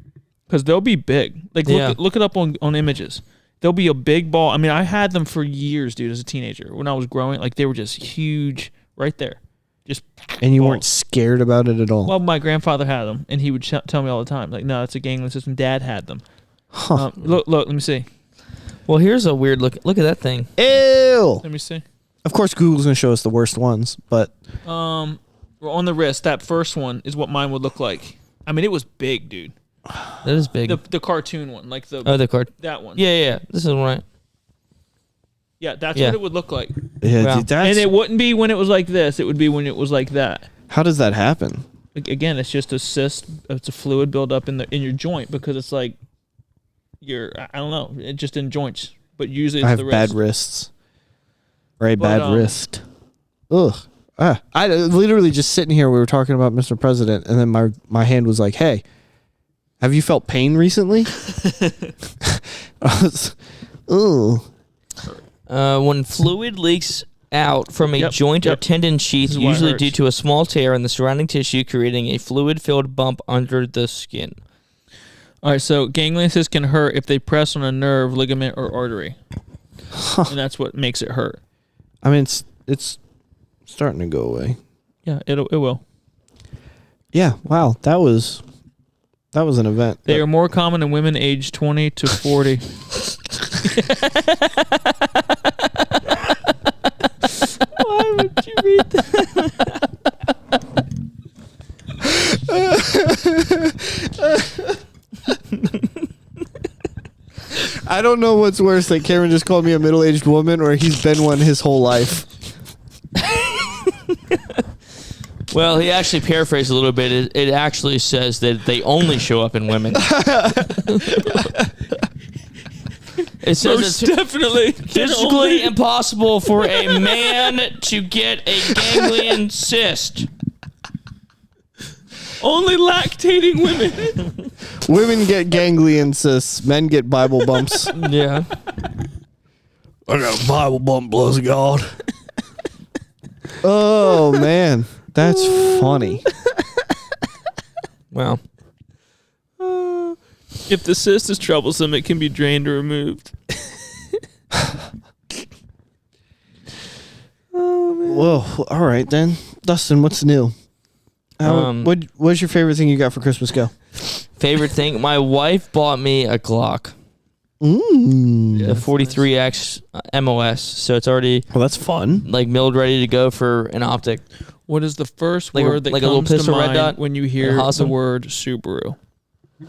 because they'll be big. Like look it up on images. They'll be a big ball. I mean, I had them for years, dude, as a teenager when I was growing. Like they were just huge right there. And you weren't scared about it at all? Well, my grandfather had them, and he would tell me all the time, like, no, it's a ganglion system. Dad had them. Huh. Look, let me see. Well, here's a weird look. Look at that thing. Ew. Let me see. Of course, Google's going to show us the worst ones, but... on the wrist, that first one is what mine would look like. I mean, it was big, dude. That is big. The cartoon one, like the that one. Yeah. This is right. Yeah, that's what it would look like. Yeah, Wow. dude, And it wouldn't be when it was like this. It would be when it was like that. how does that happen? Again, it's just a cyst. It's a fluid buildup in your joint because it's like I don't know. It just in joints, but usually it's I have the wrist. bad wrists. Or a bad wrist. Ugh. I literally just sitting here. We were talking about Mr. President, and then my hand was like, "Hey, have you felt pain recently?" Ooh. When fluid leaks out from a joint or tendon sheath, usually due to a small tear in the surrounding tissue, creating a fluid-filled bump under the skin. All right, so ganglion cysts can hurt if they press on a nerve, ligament, or artery, and that's what makes it hurt. I mean, it's starting to go away. Yeah, it will. Yeah. Wow. That was an event. They are more common in women aged 20 to 40. Why would you read that? I don't know what's worse, that Cameron just called me a middle-aged woman, or he's been one his whole life. Well, he actually paraphrased a little bit. It actually says that they only show up in women. It says Most it's definitely physically impossible for a man to get a ganglion cyst. Only lactating women. Women get ganglion cysts. Men get Bible bumps. Yeah. I got a Bible bump, bless God. Oh, man. That's funny. Wow. If the cyst is troublesome, it can be drained or removed. Whoa. All right, then. Dustin, what's new? What's your favorite thing you got for Christmas? Go. Favorite thing? My wife bought me a Glock. The 43X MOS. So it's already that's fun. like milled, ready to go for an optic. What is the first Like a- word that like a little comes to pistol, red mind dot? when you hear the Awesome. word Subaru? Is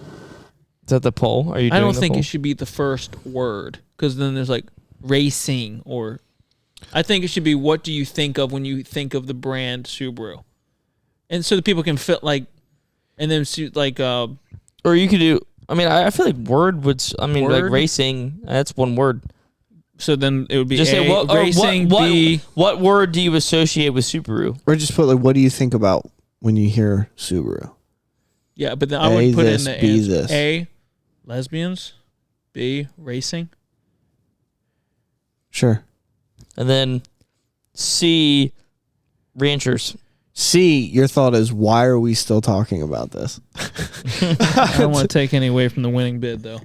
that the poll? Are you? I doing don't the think poll? it should be the first word because then there's like racing or. I think it should be what do you think of when you think of the brand Subaru, and so that people can fit like, and then like. Or you could do. I mean, I feel like word would. Like Word? racing. That's one word. So then it would be Just say what racing. B. What word do you associate with Subaru? Or just put, like, what do you think about when you hear Subaru? Yeah, but then I A, would put this, in the B, answer. this. A, lesbians. B, racing. Sure. And then C, ranchers. C, your thought is, why are we still talking about this? I don't want to take any away from the winning bid, though.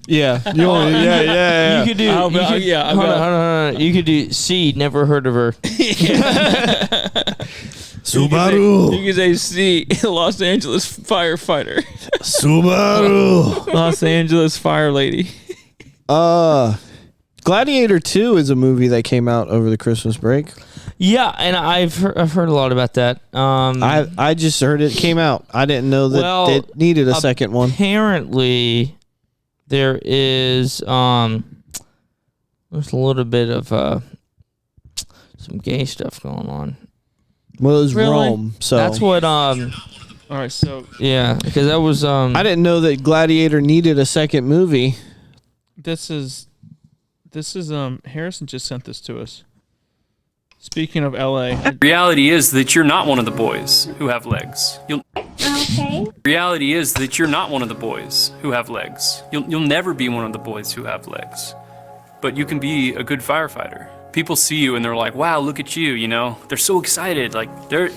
Yeah. Yeah. You could do. Hold on. You could do C. Never heard of her. Subaru. You could say C, Los Angeles firefighter. Subaru. Los Angeles fire lady. Gladiator 2 is a movie that came out over the Christmas break. Yeah, and I've heard a lot about that. I just heard it came out. I didn't know that it needed a second one. Apparently, there is there's a little bit of some gay stuff going on. Well, it was Really? Rome, so That's what All right, so yeah, because that was I didn't know that Gladiator needed a second movie. this is Harrison just sent this to us. Speaking of LA, Reality is that you're not one of the boys who have legs. Okay. Reality is that you're not one of the boys who have legs. You'll never be one of the boys who have legs. But you can be a good firefighter. People see you and they're like, wow, look at you, you know? They're so excited. Like,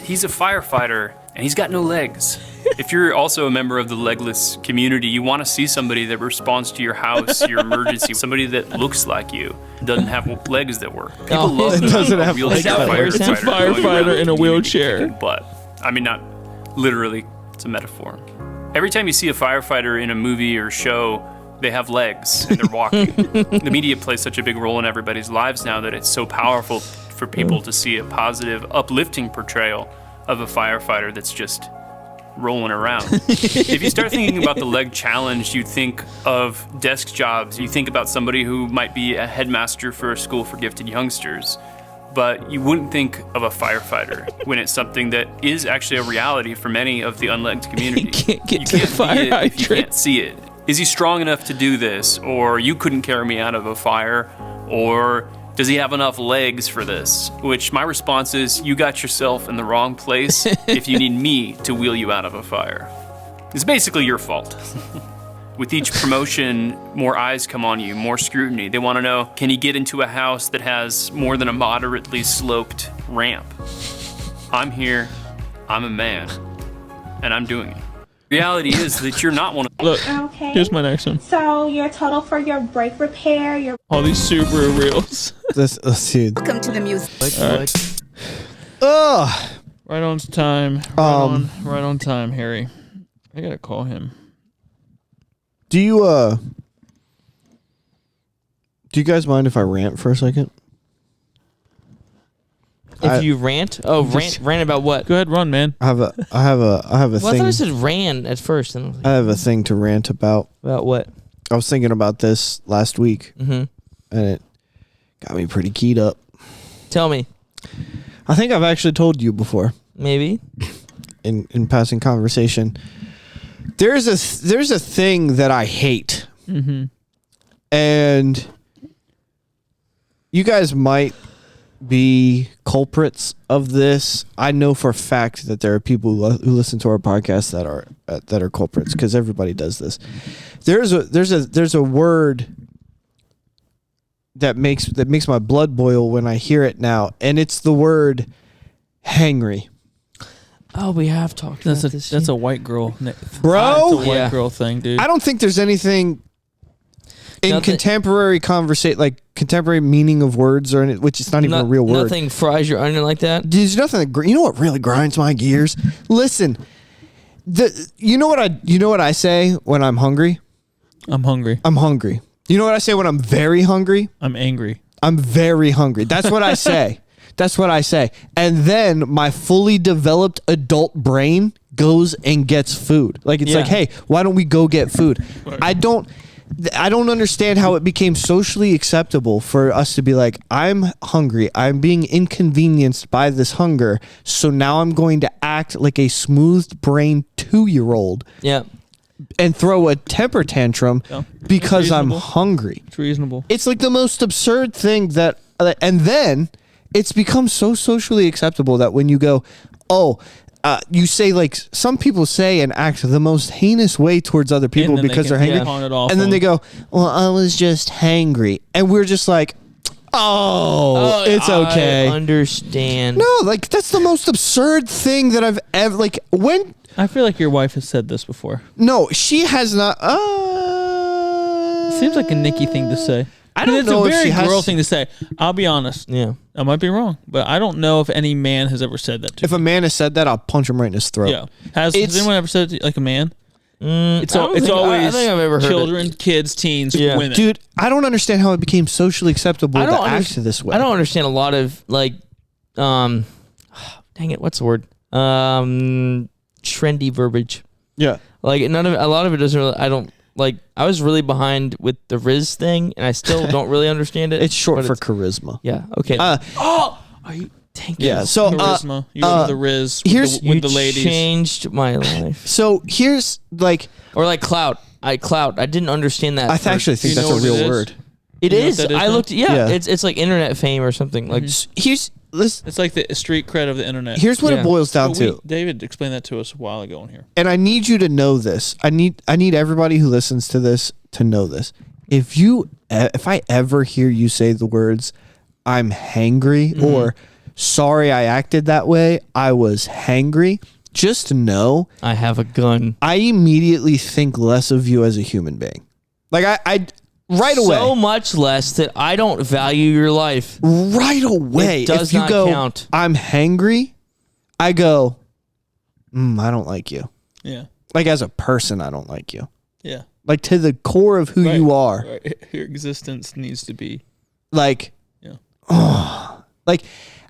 he's a firefighter and he's got no legs. If you're also a member of the legless community, you want to see somebody that responds to your house, your emergency, somebody that looks like you, doesn't have legs that work. People love it doesn't have wheelchair legs that work. It's a firefighter in a wheelchair. But I mean, not literally. It's a metaphor. Every time you see a firefighter in a movie or show, they have legs and they're walking. The media plays such a big role in everybody's lives now that it's so powerful for people to see a positive, uplifting portrayal of a firefighter that's just rolling around. If you start thinking about the leg challenge, you think of desk jobs. You think about somebody who might be a headmaster for a school for gifted youngsters. But you wouldn't think of a firefighter when it's something that is actually a reality for many of the unlegged community. He can't get you to can't the fire be it if you hydrant. can't see it. Is he strong enough to do this? Or you couldn't carry me out of a fire? Or does he have enough legs for this? Which my response is, you got yourself in the wrong place if you need me to wheel you out of a fire. It's basically your fault. With each promotion, more eyes come on you, more scrutiny. They want to know, can he get into a house that has more than a moderately sloped ramp? I'm here, I'm a man, and I'm doing it. Reality is that you're not one of Look, Okay. here's my next one. So your total for your brake repair, your All these Subaru reels. Let's see. Welcome to the music. Ugh. Right on time. Right on time, Harry. I gotta call him. Do you guys mind if I rant for a second? If you rant? Oh, rant about what? Go ahead, run, man. I have a Well, I thing. thought I said ran at first. And I was like, I have a thing to rant about. about what? I was thinking about this last week, and it got me pretty keyed up. Tell me. I think I've actually told you before Maybe. in passing conversation. There's a thing that I hate, and you guys might be culprits of this. I know for a fact that there are people who listen to our podcast that are culprits, because everybody does this. There's a word that makes my blood boil when I hear it now, and it's the word hangry. Oh, we have talked about this. That's a white girl, Bro? It's a white Yeah. girl thing, dude. I don't think there's anything in Nothing- contemporary conversation, like contemporary meaning of words, or which is not even a real word. Nothing fries your onion like that. There's nothing. You know what really grinds my gears? Listen, you know what I say when I'm hungry? I'm hungry. I'm hungry. You know what I say when I'm very hungry? I'm angry. I'm very hungry. That's what I say. That's what I say. And then my fully developed adult brain goes and gets food. Like it's Yeah. like, hey, why don't we go get food? I don't understand how it became socially acceptable for us to be like, I'm hungry. I'm being inconvenienced by this hunger. So now I'm going to act like a smooth-brained 2-year-old Yeah. and throw a temper tantrum Yeah. because I'm reasonable. hungry. It's reasonable. It's like the most absurd thing that, and then it's become so socially acceptable that when you go, you say, like, some people say and act the most heinous way towards other people And then because they they're can hangry. pawn it off And then on- they go, well, I was just hangry. And we're just like, it's okay. I understand. No, like, that's the most absurd thing that I've ever, like, when, I feel like your wife has said this before. no, she has not, Seems like a Nikki thing to say. I don't know It's if a she very has- girl thing to say. I'll be honest. Yeah. I might be wrong, but I don't know if any man has ever said that to if a man has said that, I'll punch him right in his throat. me. Yeah. Has It's- anyone ever said it to, like, a man? It's I don't think- always I think I've ever heard children, kids, teens, Yeah. women. Dude, I don't understand how it became socially acceptable to under- act this way. I don't understand a lot of like, dang it, what's the word? Trendy verbiage. Yeah. Like a lot of it doesn't really. I don't like. I was really behind with the Riz thing, and I still don't really understand it. It's short but for charisma. yeah. Okay. Uh, are you? Thank you. Yeah. So Charisma. You go to the Riz with here's- with You the ladies. changed my life. So here's like Or like clout. Clout. I didn't understand that. I first. actually think You that's know a what it real is? word. It You know what is. that is I now? looked. Yeah. Yeah. It's like internet fame or something. Like Here's It's like the street cred of the internet. here's what Yeah. it boils down But to. David explained that to us a while ago in here. And I need you to know this. I need everybody who listens to this to know this. If I ever hear you say the words I'm hangry or sorry I acted that way, I was hangry, just know I have a gun. I immediately think less of you as a human being. Like I right away. So much less that I don't value your life. Right away. It does if you not go, count. I'm hangry, I go, I don't like you. Yeah. Like as a person, I don't like you. Yeah. Like to the core of who Right. you are. Right. Your existence needs to be. Like, Yeah. like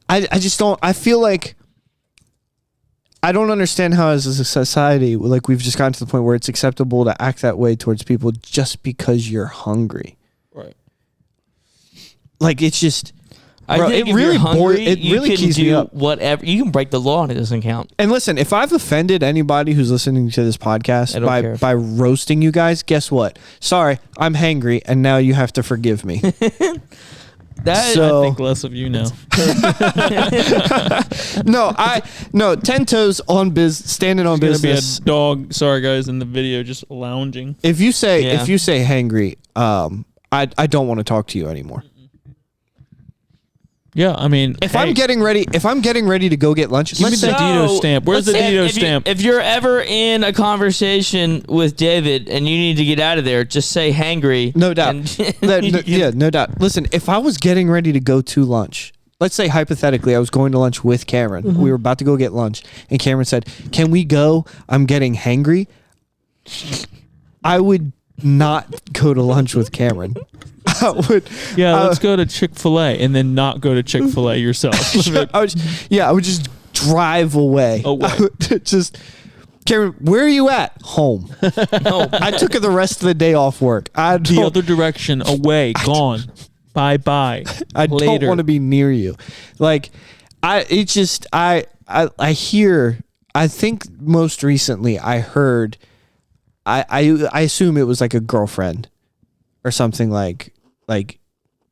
I just don't, I feel like I don't understand how as a society, like we've just gotten to the point where it's acceptable to act that way towards people just because you're hungry. Right. Like it's just, I bro, think it if really you're hungry, it really you can keys me do up. whatever. You can break the law and it doesn't count. And listen, if I've offended anybody who's listening to this podcast by roasting you guys, guess what? Sorry, I'm hangry, and now you have to forgive me. I think less of you now. No, 10 toes on standing on There's business. gonna be a dog. Sorry guys, in the video, just lounging. If you say hangry, I don't want to talk to you anymore. Yeah, I mean, If I'm getting ready to go get lunch, give me the Dito stamp. Where's the Dito stamp? If you're ever in a conversation with David and you need to get out of there, just say hangry. No doubt. No doubt. Listen, if I was getting ready to go to lunch, let's say hypothetically I was going to lunch with Cameron. Mm-hmm. We were about to go get lunch, and Cameron said, "Can we go? I'm getting hangry." I would not go to lunch with Cameron. Let's go to Chick-fil-A and then not go to Chick-fil-A yourself. I would just drive away. Cameron, where are you at? Home. No, I took the rest of the day off work. The other direction, away, gone. Bye. I don't want to be near you. Like, I think most recently I heard, I assume it was like a girlfriend or something like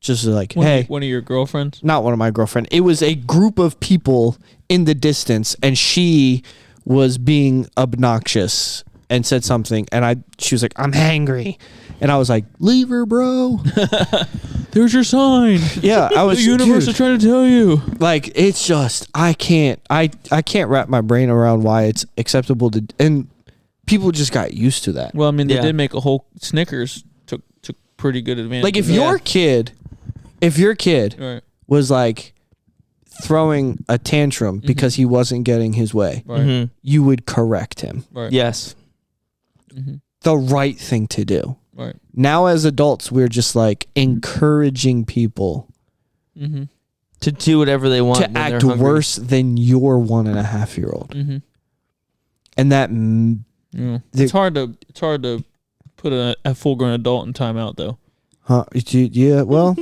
just like, hey. One of your girlfriends? Not one of my girlfriend. It was a group of people in the distance, and she was being obnoxious and said something, and she was like, "I'm hangry." And I was like, "Leave her, bro." There's your sign. Yeah, I was. The universe is trying to tell you. Like, it's just, I can't wrap my brain around why it's acceptable to, and people just got used to that. Well, I mean, they did make a whole Snickers took pretty good advantage. Like, if your kid right. was like throwing a tantrum because he wasn't getting his way, right. You would correct him. Right. Yes. The right thing to do. Right. Now, as adults, we're just like encouraging people to do whatever they want, to act worse than your 1.5-year-old. And that it's hard to put a full-grown adult in timeout, though. Yeah, well,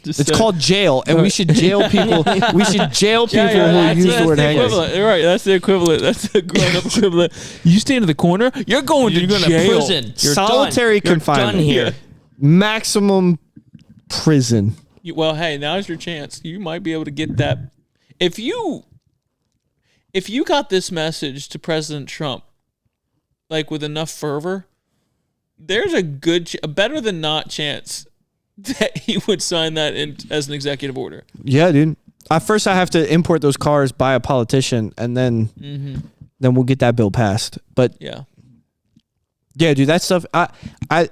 it's called jail, and we should jail people. We should jail people who use the word hangry. Right, that's the equivalent. That's the grown-up equivalent. You stand in the corner, you're going to jail. Prison. You're Solitary confinement. You're done here. Maximum prison. Well, hey, now's your chance. You might be able to get that. If you got this message to President Trump, like with enough fervor, there's a better than not chance that he would sign that in as an executive order. Yeah, dude. First, I have to import those cars by a politician, and then we'll get that bill passed. But yeah, dude, that stuff. It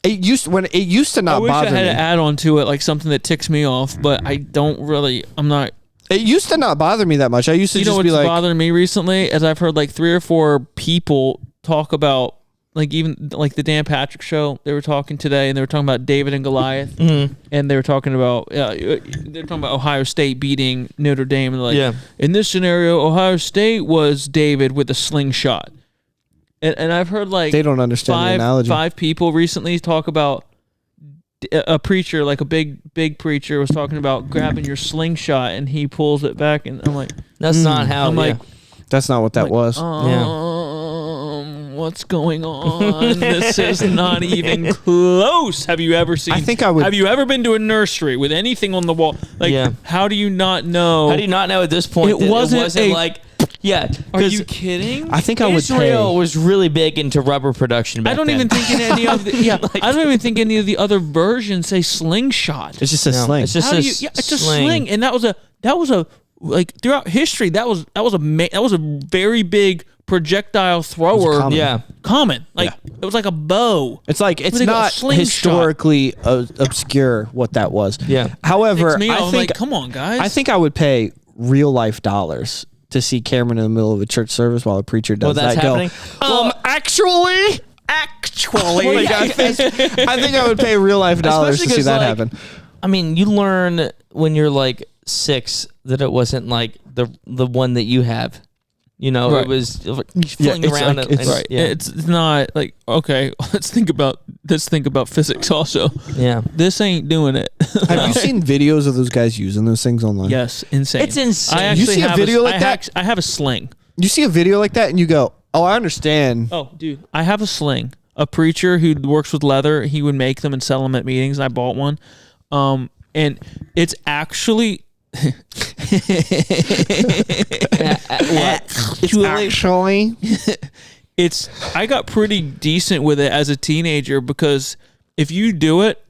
used to not bother me. I wish I had to add on to it like something that ticks me off, but I don't really. I'm not. It used to not bother me that much. I used to just be like, bothering me recently, as I've heard like 3 or 4 people talk about. Like even like the Dan Patrick show, they were talking today, and they were talking about David and Goliath, and they were talking about Ohio State beating Notre Dame, and in this scenario, Ohio State was David with a slingshot, and I've heard like they don't understand the analogy. 5 people recently talk about a preacher, like a big preacher, was talking about grabbing your slingshot, and he pulls it back, and I'm like, that's not how. I'm like, that's not what that was. What's going on? This is not even close. Have you ever seen? Have you ever been to a nursery with anything on the wall? Like, how do you not know? How do you not know at this point? It wasn't like. Yeah. Are you kidding? I think I would pay. Israel was really big into rubber production back then. I don't even think any of the I don't even think any of the other versions say slingshot. It's just a sling. It's just it's a sling, and that was a like throughout history that was a very big projectile thrower. Common. Like it was like a bow. It's like it's not historically obscure what that was. Yeah. However, I think like, come on, guys. I think I would pay real life dollars to see Cameron in the middle of a church service while a preacher does that's that. Happening? Actually, I think I would pay real life dollars to see that happen. I mean, you learn when you're like 6 that it wasn't like the one that you have. You know, Right. it was fling around. like, and, it's- right. Yeah. It's not like, okay, let's think about physics also. Yeah. This ain't doing it. Have you seen videos of those guys using those things online? Yes, insane. It's insane. I actually You see a have video like that? I have a sling. You see a video like that and you go, "Oh, I understand." Oh, dude, I have a sling. A preacher who works with leather, he would make them and sell them at meetings. And I bought one, and it's actually. Actually, I got pretty decent with it as a teenager because if you do it,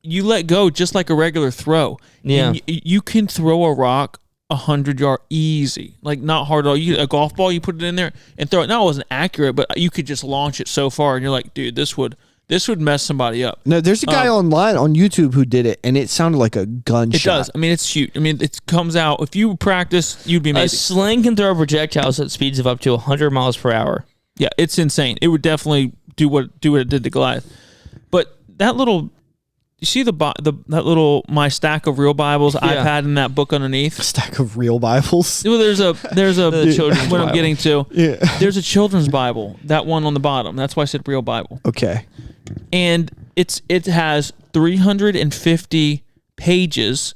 you let go just like a regular throw. Yeah. And you can throw a rock 100 yard easy, like not hard at all. A golf ball, you put it in there and throw it. Now it wasn't accurate, but you could just launch it so far, and you're like, dude, this would mess somebody up. no. There's a guy online on YouTube who did it, and it sounded like a gunshot. It does. I mean, it's shoot. I mean, it comes out. If you practice, you'd be A amazing. sling can throw projectiles at speeds of up to 100 miles per hour. Yeah, it's insane. It would definitely do what it did to Goliath. But that little, you see that little my stack of real Bibles iPad and that book underneath. Stack of real Bibles. Well, there's a The children's what I'm Bible. getting to. Yeah. There's a children's Bible. That one on the bottom. That's why I said real Bible. Okay. And it has 350 pages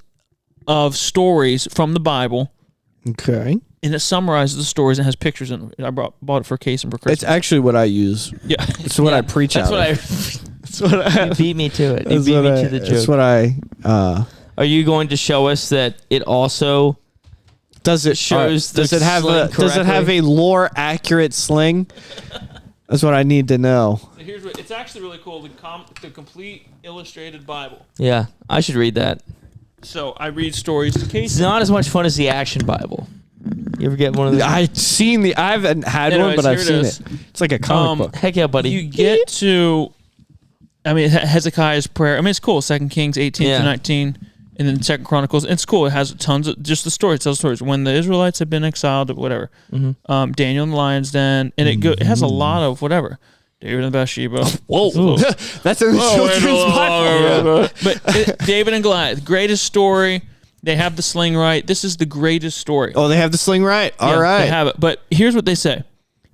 of stories from the Bible, Okay. and it summarizes the stories and has pictures in it. I bought it for Casey for Christmas. It's actually what I use. Yeah. It's what I preach That's out. what of. I. That's what I. You beat me to it. You That's beat what me I. to the That's joke. what I. Are you going to show us that it also Does it shows the Does it have sling a? Does it have correctly? a lore accurate sling? That's what I need to know. So here's what it's actually really cool. The complete illustrated Bible. Yeah, I should read that. So I read stories to It's Casey. not as much fun as the Action Bible. You ever get one of those? I haven't had one, Anyways, but I've here seen it is. it. It's like a comic book. Heck yeah, buddy. You get to, I mean, Hezekiah's prayer. I mean, it's cool. 2 Kings 18 Yeah. to 19, and then 2 Chronicles. It's cool. It has tons of just the story. It tells stories when the Israelites have been exiled, whatever. Daniel in the lion's den, and it has a lot of whatever. David and Bathsheba. Whoa. That's in the children's Bible. But David and Goliath, greatest story. They have the sling right. This is the greatest story. Oh, they have the sling right. All Yeah, right. they have it. But here's what they say: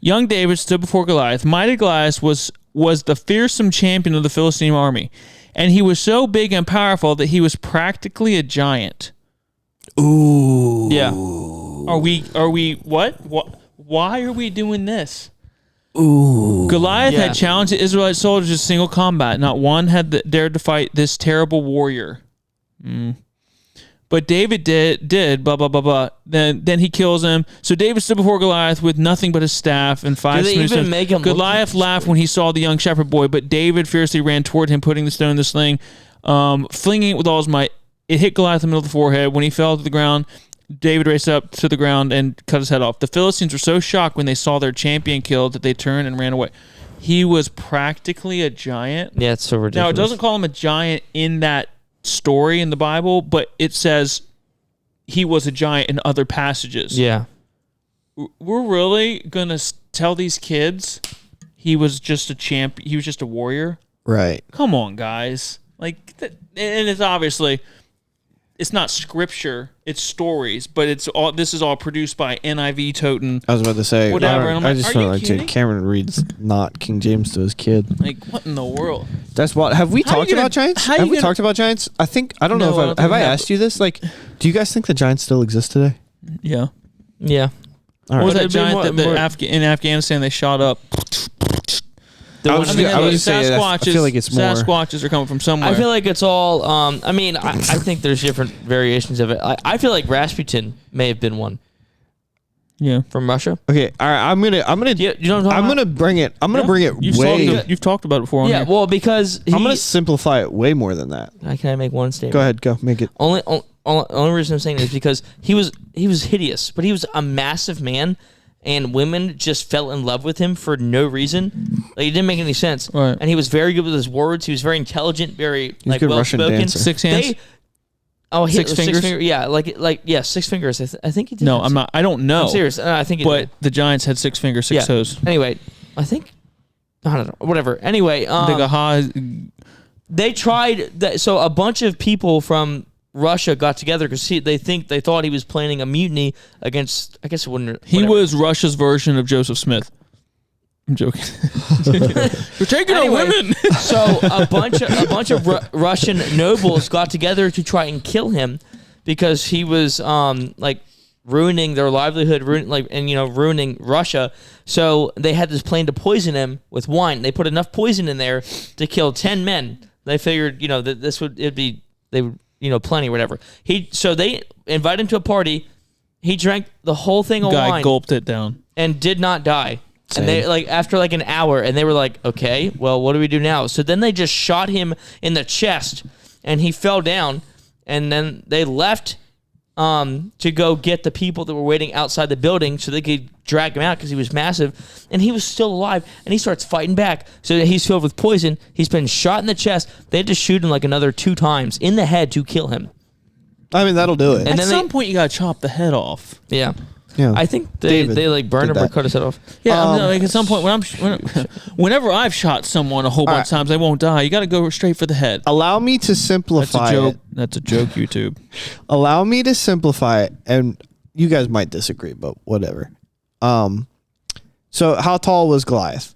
Young David stood before Goliath. Mighty Goliath was the fearsome champion of the Philistine army, and he was so big and powerful that he was practically a giant. Ooh. Yeah. Are we what? Why are we doing this? Ooh. Goliath Yeah. had challenged the Israelite soldiers to single combat. Not one had dared to fight this terrible warrior. But David did blah blah blah blah. Then he kills him. So David stood before Goliath with nothing but his staff and 5 Do they smooth even stones. make him look- Goliath laughed when he saw the young shepherd boy, but David fiercely ran toward him, putting the stone in the sling, flinging it with all his might. It hit Goliath in the middle of the forehead. When he fell to the ground, David raced up to the ground and cut his head off. The Philistines were so shocked when they saw their champion killed that they turned and ran away. He was practically a giant. Yeah, it's so ridiculous. Now, it doesn't call him a giant in that story in the Bible, but it says he was a giant in other passages. Yeah. We're really going to tell these kids he was just a champ, he was just a warrior? Right. Come on, guys. And it's obviously, it's not scripture, it's stories, but this is all produced by NIV Toten. I was about to say. Whatever, and I'm I like, just are felt you like kidding? Cameron reads not King James to his kid. Like, what in the world? That's what. Have we How you talked gonna- about Giants? how you Have we gonna- talked about Giants? I don't No, I know don't if think have we I have. asked you this. Like, do you guys think the Giants still exist today? Yeah. Yeah. All What was right. that giant that more- in Afghanistan they shot up? I was just saying that I feel like it's more. Sasquatches are coming from somewhere. I feel like it's all. I mean, I think there's different variations of it. I feel like Rasputin may have been one yeah. from Russia. Okay. All right. I'm gonna. You know what I'm talking I'm about? gonna bring it. I'm gonna bring it way. You've talked about it before. On Yeah, here. well, because I'm gonna simplify it way more than that. Can I make one statement? Go ahead. Go make it. Only reason I'm saying it is because he was hideous, but he was a massive man, and women just fell in love with him for no reason. Like, it didn't make any sense. Right. And he was very good with his words. He was very intelligent, very a good well Russian spoken. dancer. 6 hands. Six 6 fingers? Yeah, 6 fingers. I think he did. No, have I'm not. I don't know. I'm serious. I think he But did. the Giants had 6 fingers, 6 toes. Anyway, I think I don't know. Whatever. Anyway, The Gaha. they tried. So a bunch of people from Russia got together because they thought he was planning a mutiny against. I guess it wouldn't. He was Russia's version of Joseph Smith. I'm joking. You're taking our women. So a bunch of Russian nobles got together to try and kill him because he was like ruining their livelihood, ruining Russia. So they had this plan to poison him with wine. They put enough poison in there to kill 10 men. They figured, that this would plenty or whatever. So they invited him to a party. He drank the whole thing of wine. Guy gulped it down and did not die. Same. And they after an hour, and they were like, okay, well, what do we do now? So then they just shot him in the chest, and he fell down. And then they left to go get the people that were waiting outside the building so they could drag him out because he was massive. And he was still alive, and he starts fighting back. So he's filled with poison. He's been shot in the chest. They had to shoot him another 2 times in the head to kill him. I mean, that'll do it. And at some point, you got to chop the head off. Yeah. Yeah. I think they burned him or cut his head off. Yeah, at some point whenever I've shot someone a whole bunch of times, they won't die. You got to go straight for the head. Allow me to simplify it. That's a joke, YouTube. Allow me to simplify it, and you guys might disagree, but whatever. So how tall was Goliath?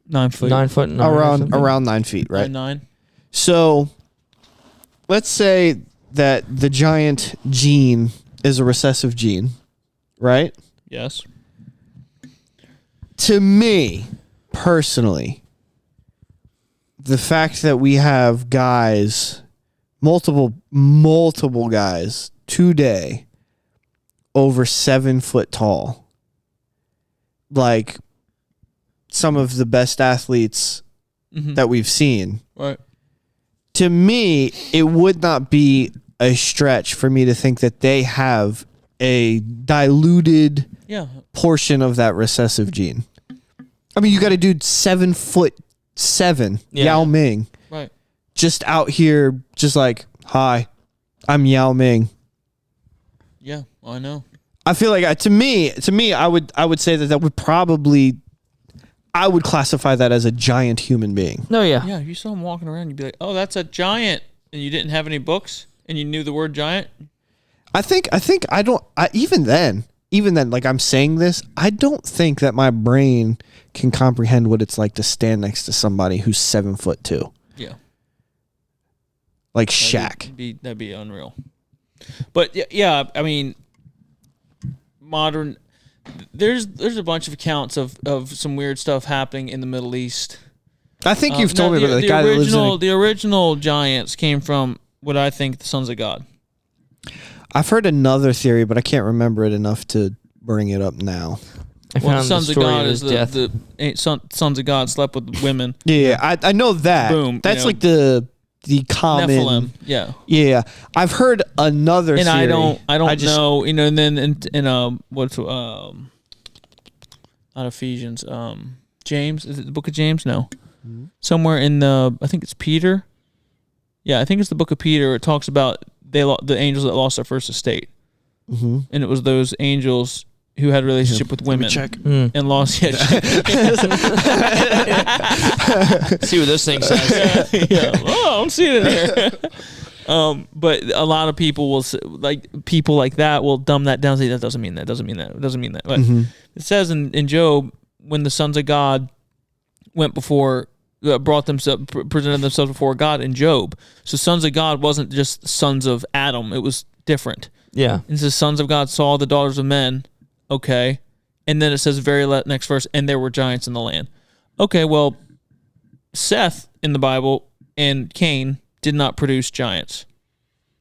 9 foot. 9 foot. Around 9 feet, right? 9. So let's say that the giant gene is a recessive gene. Right? Yes. To me, personally, the fact that we have guys, multiple guys today over 7 foot tall, like some of the best athletes that we've seen. Right. To me, it would not be a stretch for me to think that they have a diluted portion of that recessive gene. I mean, you got a dude 7'7", Yao Ming, right? Just out here, just like, hi, I'm Yao Ming. Yeah, I know. I feel like to me, I would say that would probably, I would classify that as a giant human being. No, yeah. Yeah, if you saw him walking around, you'd be like, oh, that's a giant, and you didn't have any books, and you knew the word giant. I think even then, like I'm saying this, I don't think that my brain can comprehend what it's like to stand next to somebody who's 7'2". Yeah. Like Shaq. That'd be unreal. But yeah, I mean, modern, there's a bunch of accounts of some weird stuff happening in the Middle East. I think you've told me about the guy that lives in the original giants came from what I think the sons of God. I've heard another theory, but I can't remember it enough to bring it up now. The sons of God is the sons of God slept with women. Yeah, I know that. Boom. That's like the common. Nephilim. Yeah. Yeah, I've heard another and theory. I don't know. And then in what's not Ephesians. James, is it the book of James? No. Mm-hmm. Somewhere in I think it's Peter. Yeah, I think it's the book of Peter. It talks about the angels that lost their first estate, and it was those angels who had a relationship with women and lost. Yeah, see what this thing says. Yeah. Oh, I don't see it in here. But a lot of people will people like that will dumb that down. And say that doesn't mean that. Doesn't mean that. It doesn't mean that. But it says in Job when the sons of God went before. Presented themselves before God in Job. So sons of God wasn't just sons of Adam. It was different. Yeah. It says sons of God saw the daughters of men. Okay. And then it says very next verse, and there were giants in the land. Okay, well, Seth in the Bible and Cain did not produce giants.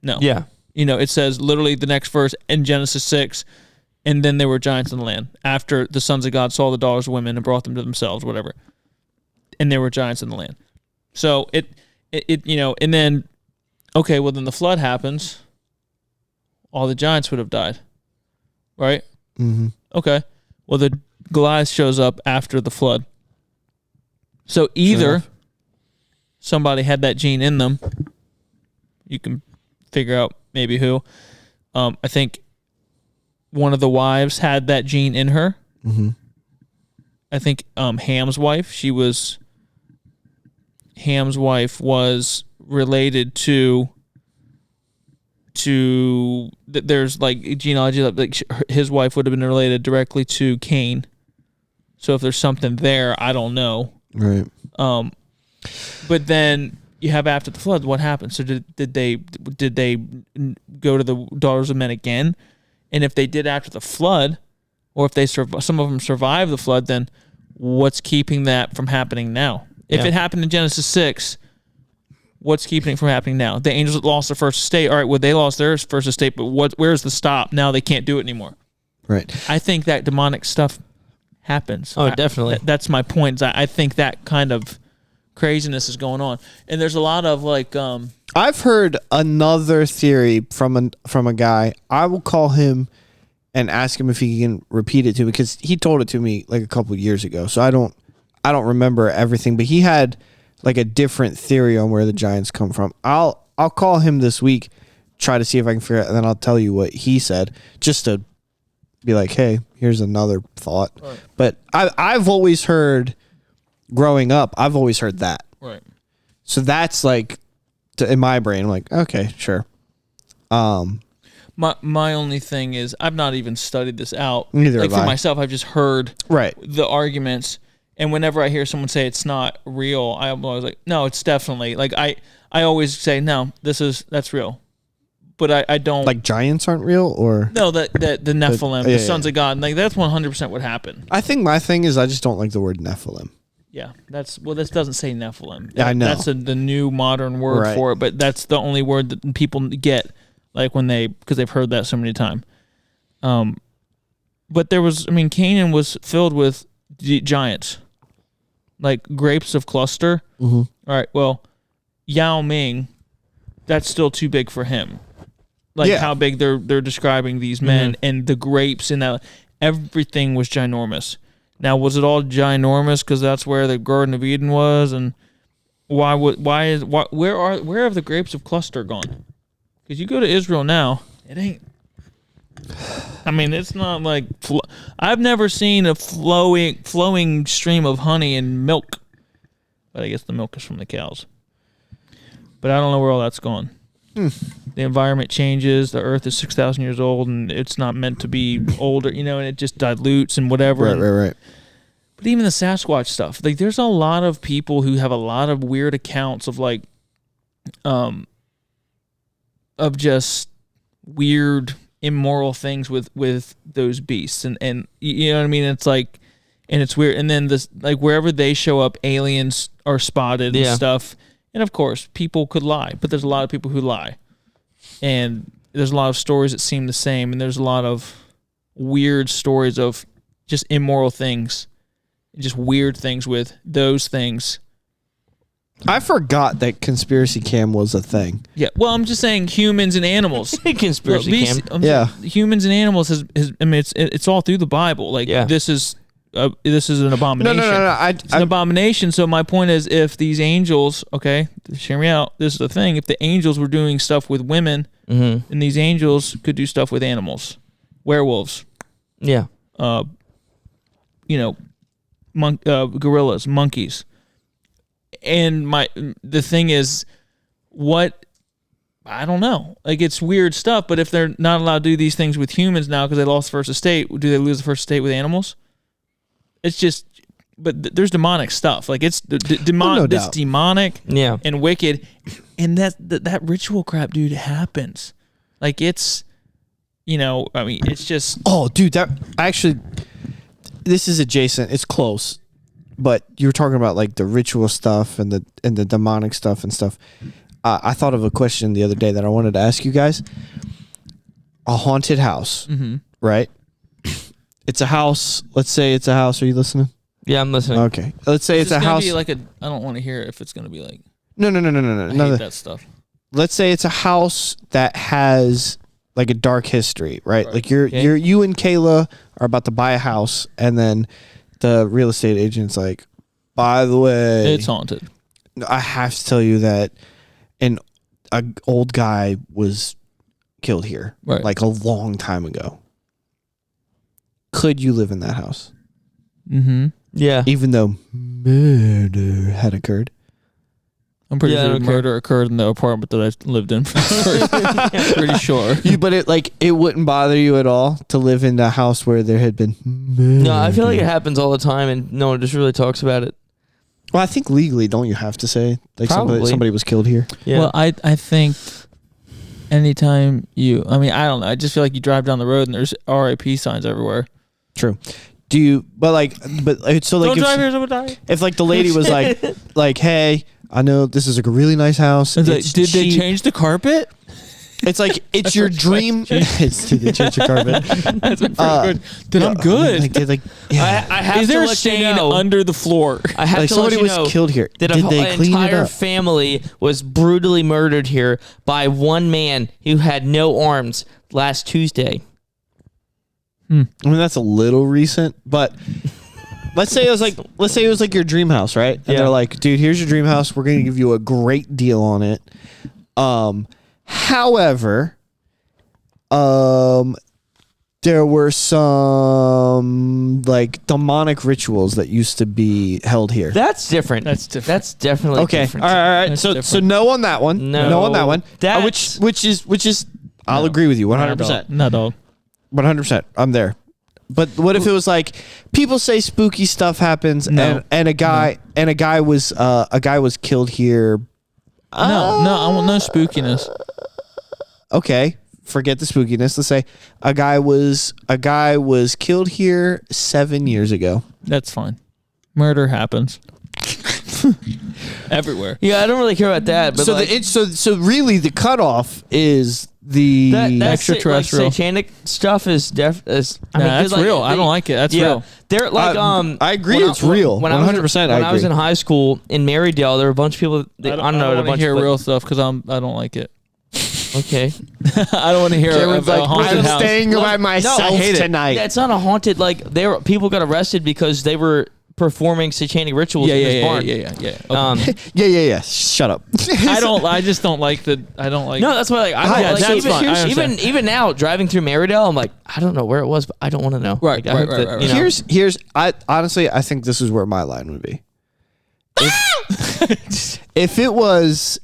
No. Yeah. It says literally the next verse in Genesis 6, and then there were giants in the land after the sons of God saw the daughters of women and brought them to themselves, whatever. And there were giants in the land. So it and then, okay, well then the flood happens. All the giants would have died, right? Mm-hmm. Okay. Well, the Goliath shows up after the flood. So either somebody had that gene in them. You can figure out maybe who. I think one of the wives had that gene in her. Mm-hmm. I think Ham's wife was related to to there's like genealogy, like his wife would have been related directly to Cain. So if there's something there, I don't know. Right. But then you have after the flood, what happened? So did they go to the daughters of men again? And if they did after the flood, or if they some of them survived the flood, then what's keeping that from happening now? If it happened in Genesis 6, what's keeping it from happening now? The angels lost their first estate. All right, well, they lost their first estate, but where's the stop? Now they can't do it anymore. Right. I think that demonic stuff happens. Oh, definitely. That's my point. I think that kind of craziness is going on. And there's a lot of like... I've heard another theory from a guy. I will call him and ask him if he can repeat it to me, because he told it to me like a couple of years ago. So I don't remember everything, but he had like a different theory on where the Giants come from. I'll call him this week, try to see if I can figure it out, and then I'll tell you what he said, just to be like, hey, here's another thought. Right. But I've always heard, growing up, I've always heard that. Right. So that's like, in my brain, I'm like, okay, sure. My only thing is, I've not even studied this out. Neither like have for I. myself, I've just heard right the arguments. And whenever I hear someone say it's not real, I'm always like, no, it's definitely. Like I always say, no, that's real. But I don't. Like giants aren't real, or no, the Nephilim, the sons of God, like that's 100% what happened. I think my thing is I just don't like the word Nephilim. Yeah, this doesn't say Nephilim. Yeah, I know. That's the new modern word for it, but that's the only word that people get, like because they've heard that so many times. But Canaan was filled with giants, like grapes of cluster. Mm-hmm. All right, well, Yao Ming, that's still too big for him. Like how big they're describing these men, and the grapes and that, everything was ginormous. Now, was it all ginormous because that's where the Garden of Eden was, and where have the grapes of cluster gone? Because you go to Israel now, it ain't. I mean, it's not like I've never seen a flowing stream of honey and milk, but I guess the milk is from the cows. But I don't know where all that's gone. The environment changes. The Earth is 6,000 years old, and it's not meant to be older, and it just dilutes and whatever. Right. But even the Sasquatch stuff, like there's a lot of people who have a lot of weird accounts of like, of just weird, immoral things with those beasts, and you know what I mean. It's like, and it's weird. And then this, like wherever they show up, aliens are spotted and stuff. And of course, people could lie, but there's a lot of people who lie, and there's a lot of stories that seem the same, and there's a lot of weird stories of just immoral things. Just weird things with those things. I forgot that conspiracy cam was a thing. Yeah, well, I'm just saying humans and animals. Conspiracy cam. Humans and animals has I mean, it's all through the Bible. Like this is an abomination. No. It's an abomination. So my point is, if these angels, okay, hear me out. This is the thing. If the angels were doing stuff with women, then these angels could do stuff with animals, werewolves. Yeah. Gorillas, monkeys. And the thing is, I don't know. Like, it's weird stuff, but if they're not allowed to do these things with humans now because they lost first estate, do they lose the first estate with animals? It's just, but there's demonic stuff. Like, it's it's demonic and wicked. And that ritual crap, dude, happens. Like, it's, it's just. Oh, dude, that actually, this is adjacent. It's close. But you were talking about like the ritual stuff and the demonic stuff and stuff. I thought of a question the other day that I wanted to ask you guys. A haunted house, right? It's a house. Let's say it's a house. Are you listening? Yeah, I'm listening. Okay. Let's say it's a house. Be like I don't want to hear if it's going to be like. No. I hate that stuff. Let's say it's a house that has like a dark history, right? Like you and Kayla are about to buy a house, and then the real estate agent's like, by the way, it's haunted. I have to tell you that an old guy was killed here, like a long time ago. Could you live in that house? Mm-hmm. Yeah. Even though murder had occurred? I'm pretty sure the murder occurred in the apartment that I lived in. Pretty sure. But it wouldn't bother you at all to live in a house where there had been murder. No, I feel like it happens all the time, and no one just really talks about it. Well, I think legally, don't you have to say like Probably. somebody was killed here? Yeah. Well, I think anytime I don't know. I just feel like you drive down the road and there's RIP signs everywhere. True. Do you? But so like Don't drive here, someone die. if like the lady was like, hey, I know this is like a really nice house. Did they cheap. change the carpet? It's like it's your dream. Did they change the carpet? That's pretty good. Then I'm good. I have Is to there a let you stain know, under the floor? I have to somebody let you was know killed here. That Did they clean it entire up? family was brutally murdered here by one man who had no arms last Tuesday. I mean, that's a little recent, but let's say it was like your dream house, right? And they're like, dude, here's your dream house. We're gonna give you a great deal on it. However, there were some like demonic rituals that used to be held here. That's different. That's definitely Okay. different. All right. That's So different. no on that one. No. on that one. That's- Which is I'll agree with you 100%. No, dog. 100%. I'm there. But what if it was like people say spooky stuff happens No. and a guy was killed here? No, I want no spookiness. Okay, forget the spookiness. Let's say a guy was killed here 7 years ago. That's fine. Murder happens everywhere. Yeah, I don't really care about that. But So really the cutoff is the that's extraterrestrial. like satanic stuff is That's real. I don't like it. That's real. They're like I agree when it's real. When 100%. I was in high school in Marydale, there were a bunch of people. I don't know. I a don't want to bunch hear of, real stuff because I don't like it. Okay. I don't want to hear Cameron's a like, haunted I'm house. staying by myself I hate it. tonight. Yeah, it's not a haunted. Like people got arrested because they were performing satanic rituals in this barn. Okay. Yeah. Shut up. I just don't like the. I don't like. No, that's why. that's fine. I understand. Even now, driving through Marydale, I'm like, I don't know where it was, but I don't want to know. Right, Like, I hope right, that, right, you right. know. Here's I honestly I think this is where my line would be. If it was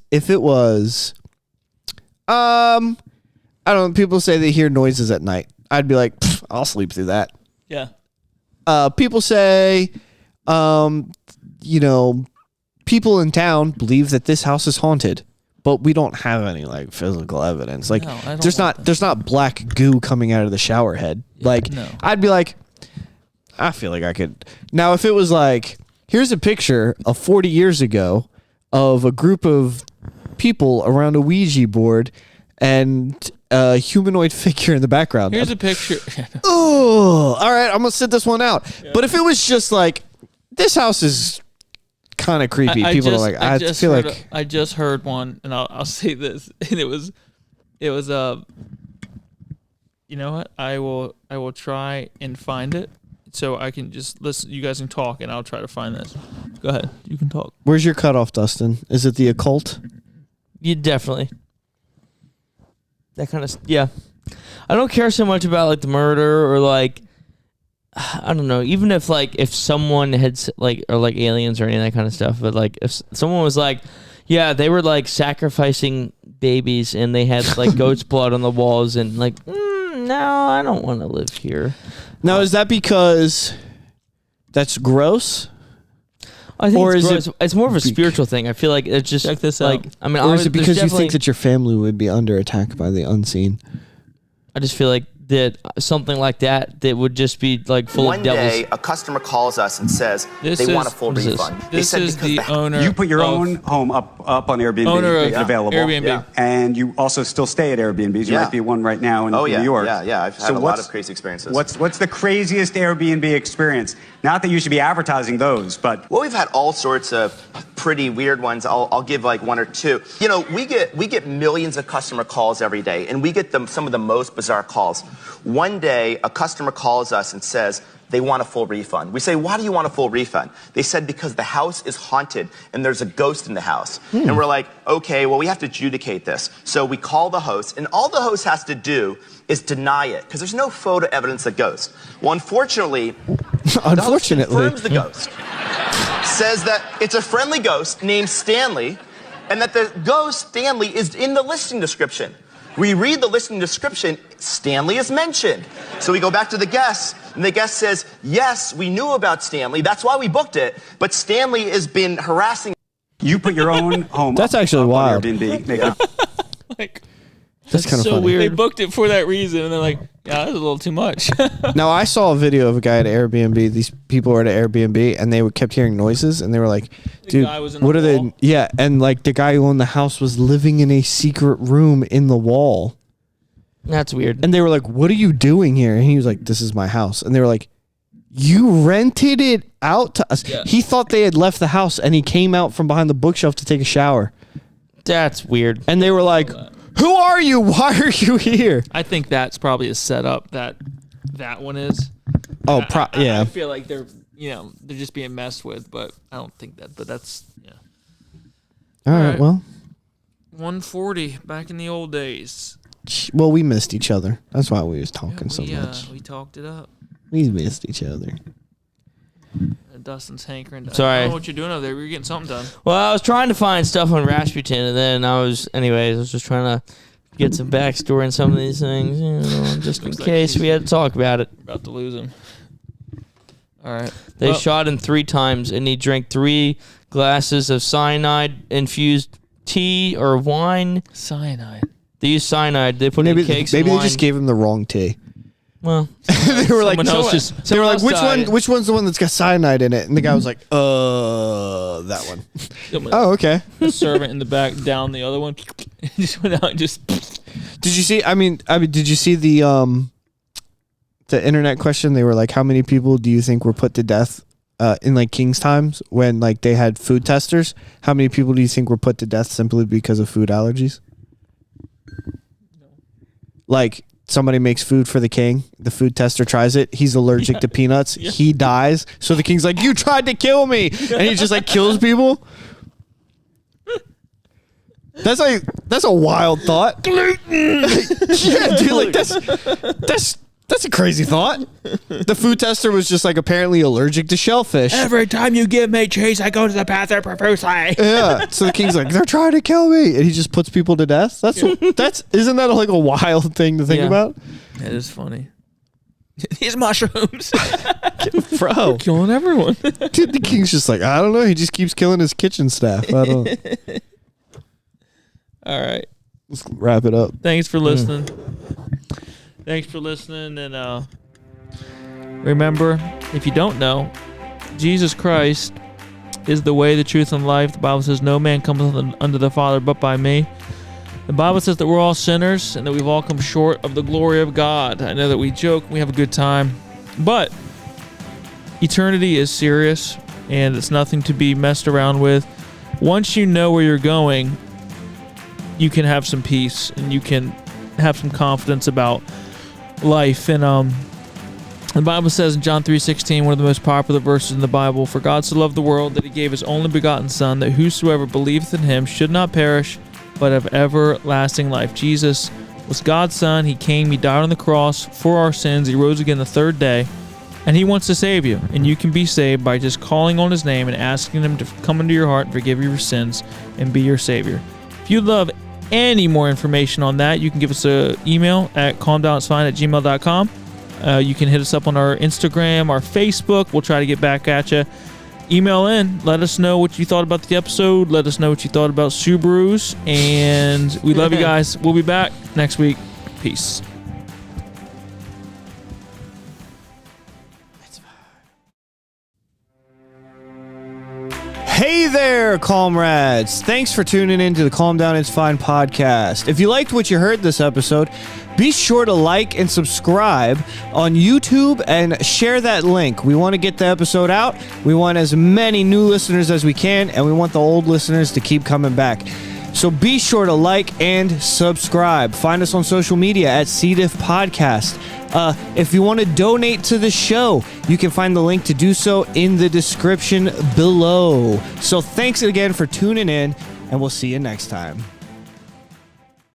I don't know, people say they hear noises at night. I'd be like, I'll sleep through that. Yeah. People say people in town believe that this house is haunted, but we don't have any like physical evidence. Like No, I don't there's want there's not black goo coming out of the shower head. no. I'd be like, I feel like I could. Now if it was like, here's a picture of 40 years ago of a group of people around a Ouija board and a humanoid figure in the background. Here's a picture. Oh, all right, I'm gonna sit this one out. Yeah. But if it was just like, this house is kind of creepy. I just heard one, and I'll say this, and it was, you know what? I will try and find it, so I can just listen. You guys can talk, and I'll try to find this. Go ahead, you can talk. Where's your cutoff, Dustin? Is it the occult? You definitely. That kind of yeah. I don't care so much about like the murder or like I don't know. Even if someone had like or like aliens or any of that kind of stuff, but like if someone was like, yeah, they were like sacrificing babies and they had like goat's blood on the walls and like, no, I don't want to live here. Now, is that because that's gross? I think or it's is gross. It's more of a spiritual thing. I feel like it's just check this like out. I mean, or is it because you think that your family would be under attack by the unseen? I just feel like that something like that would just be like full One of devils. day, a customer calls us and says they want a full refund. This is the owner. You put your own home up on Airbnb, owner of make it available. Airbnb. Yeah. And you also still stay at Airbnbs. You might be one right now in New York. Yeah. I've had a lot of crazy experiences. What's the craziest Airbnb experience? Not that you should be advertising those, but well, we've had all sorts of pretty weird ones. I'll give like one or two. You know, we get millions of customer calls every day, and we get some of the most bizarre calls. One day, a customer calls us and says they want a full refund. We say, why do you want a full refund? They said, because the house is haunted and there's a ghost in the house. And we're like, okay, well, we have to adjudicate this. So we call the host, and all the host has to do is deny it, because there's no photo evidence of ghost. Well, unfortunately, the host confirms the ghost. Says that it's a friendly ghost named Stanley, and that the ghost, Stanley, is in the listing description. We read the listing description, Stanley is mentioned. So we go back to the guest, and the guest says, yes, we knew about Stanley. That's why we booked it. But Stanley has been harassing. You put your own home. That's actually up wild. on Airbnb. Like, That's kind of so funny. weird. they booked it for that reason, and they're like, yeah, that's a little too much. Now, I saw a video of a guy at Airbnb. These people were at Airbnb, and they kept hearing noises, and they were like, dude, guy was in the what are wall? they? Yeah, and like the guy who owned the house was living in a secret room in the wall. That's weird. And they were like, what are you doing here? And he was like, this is my house. And they were like, you rented it out to us. Yeah. He thought they had left the house, and he came out from behind the bookshelf to take a shower. That's weird. And they were like, who are you? Why are you here? I think that's probably a setup that one is. Oh, yeah. I feel like they're just being messed with, but I don't think that. But that's All right, right. well. 140 back in the old days. Well, we missed each other. That's why we was talking so we, much. we talked it up. We missed each other. Dustin's hankering. Sorry. I don't know what you're doing over there. We were getting something done. Well, I was trying to find stuff on Rasputin, and then I was just trying to get some backstory on some of these things, just in case we had to talk about it. About to lose him. All right. They shot him 3 times, and he drank 3 glasses of cyanide-infused tea or wine. Cyanide. They used cyanide. They put Maybe in cakes they and wine. just gave him the wrong tea. Well, they were like, Someone else just- they were like, someone else died. which one's the one that's got cyanide in it? And the guy was like, that one. Oh, okay. A servant in the back down the other one. Just went out and just. Did you see? I mean, did you see the internet question? They were like, how many people do you think were put to death in like King's times when like they had food testers? How many people do you think were put to death simply because of food allergies? Like, somebody makes food for the king. The food tester tries it. He's allergic to peanuts. Yeah. He dies. So the king's like, you tried to kill me. And he just like kills people. That's a wild thought. Gluten. Yeah, dude, like that's a crazy thought. The food tester was just like apparently allergic to shellfish. Every time you give me cheese, I go to the bathroom profusely. Yeah. So the king's like, they're trying to kill me, and he just puts people to death. Isn't that like a wild thing to think about? That is funny. These mushrooms, bro, killing everyone. Dude, the king's just like, I don't know. He just keeps killing his kitchen staff. I don't. All right. Let's wrap it up. Thanks for listening. Thanks for listening, and remember, if you don't know, Jesus Christ is the way, the truth, and life. The Bible says, no man comes unto the Father but by me. The Bible says that we're all sinners and that we've all come short of the glory of God. I know that we joke, we have a good time, but eternity is serious, and it's nothing to be messed around with. Once you know where you're going, you can have some peace, and you can have some confidence about life. And the Bible says in John 3:16, one of the most popular verses in the Bible, for God so loved the world that he gave his only begotten Son, that whosoever believeth in him should not perish, but have everlasting life. Jesus was God's Son. He came, he died on the cross for our sins. He rose again the 3rd day, and he wants to save you. And you can be saved by just calling on his name and asking him to come into your heart and forgive you your sins and be your Savior. If you'd love any more information on that, you can give us an email at calmdownitsfine@gmail.com. You can hit us up on our Instagram, our Facebook. We'll try to get back at you. Email in. Let us know what you thought about the episode. Let us know what you thought about Subarus. And we love you guys. We'll be back next week. Peace. Hey there, comrades. Thanks for tuning in to the Calm Down It's Fine podcast. If you liked what you heard this episode, be sure to like and subscribe on YouTube and share that link. We want to get the episode out. We want as many new listeners as we can, and we want the old listeners to keep coming back. So be sure to like and subscribe. Find us on social media at CDIF Podcast. If you want to donate to the show, you can find the link to do so in the description below. So thanks again for tuning in, and we'll see you next time.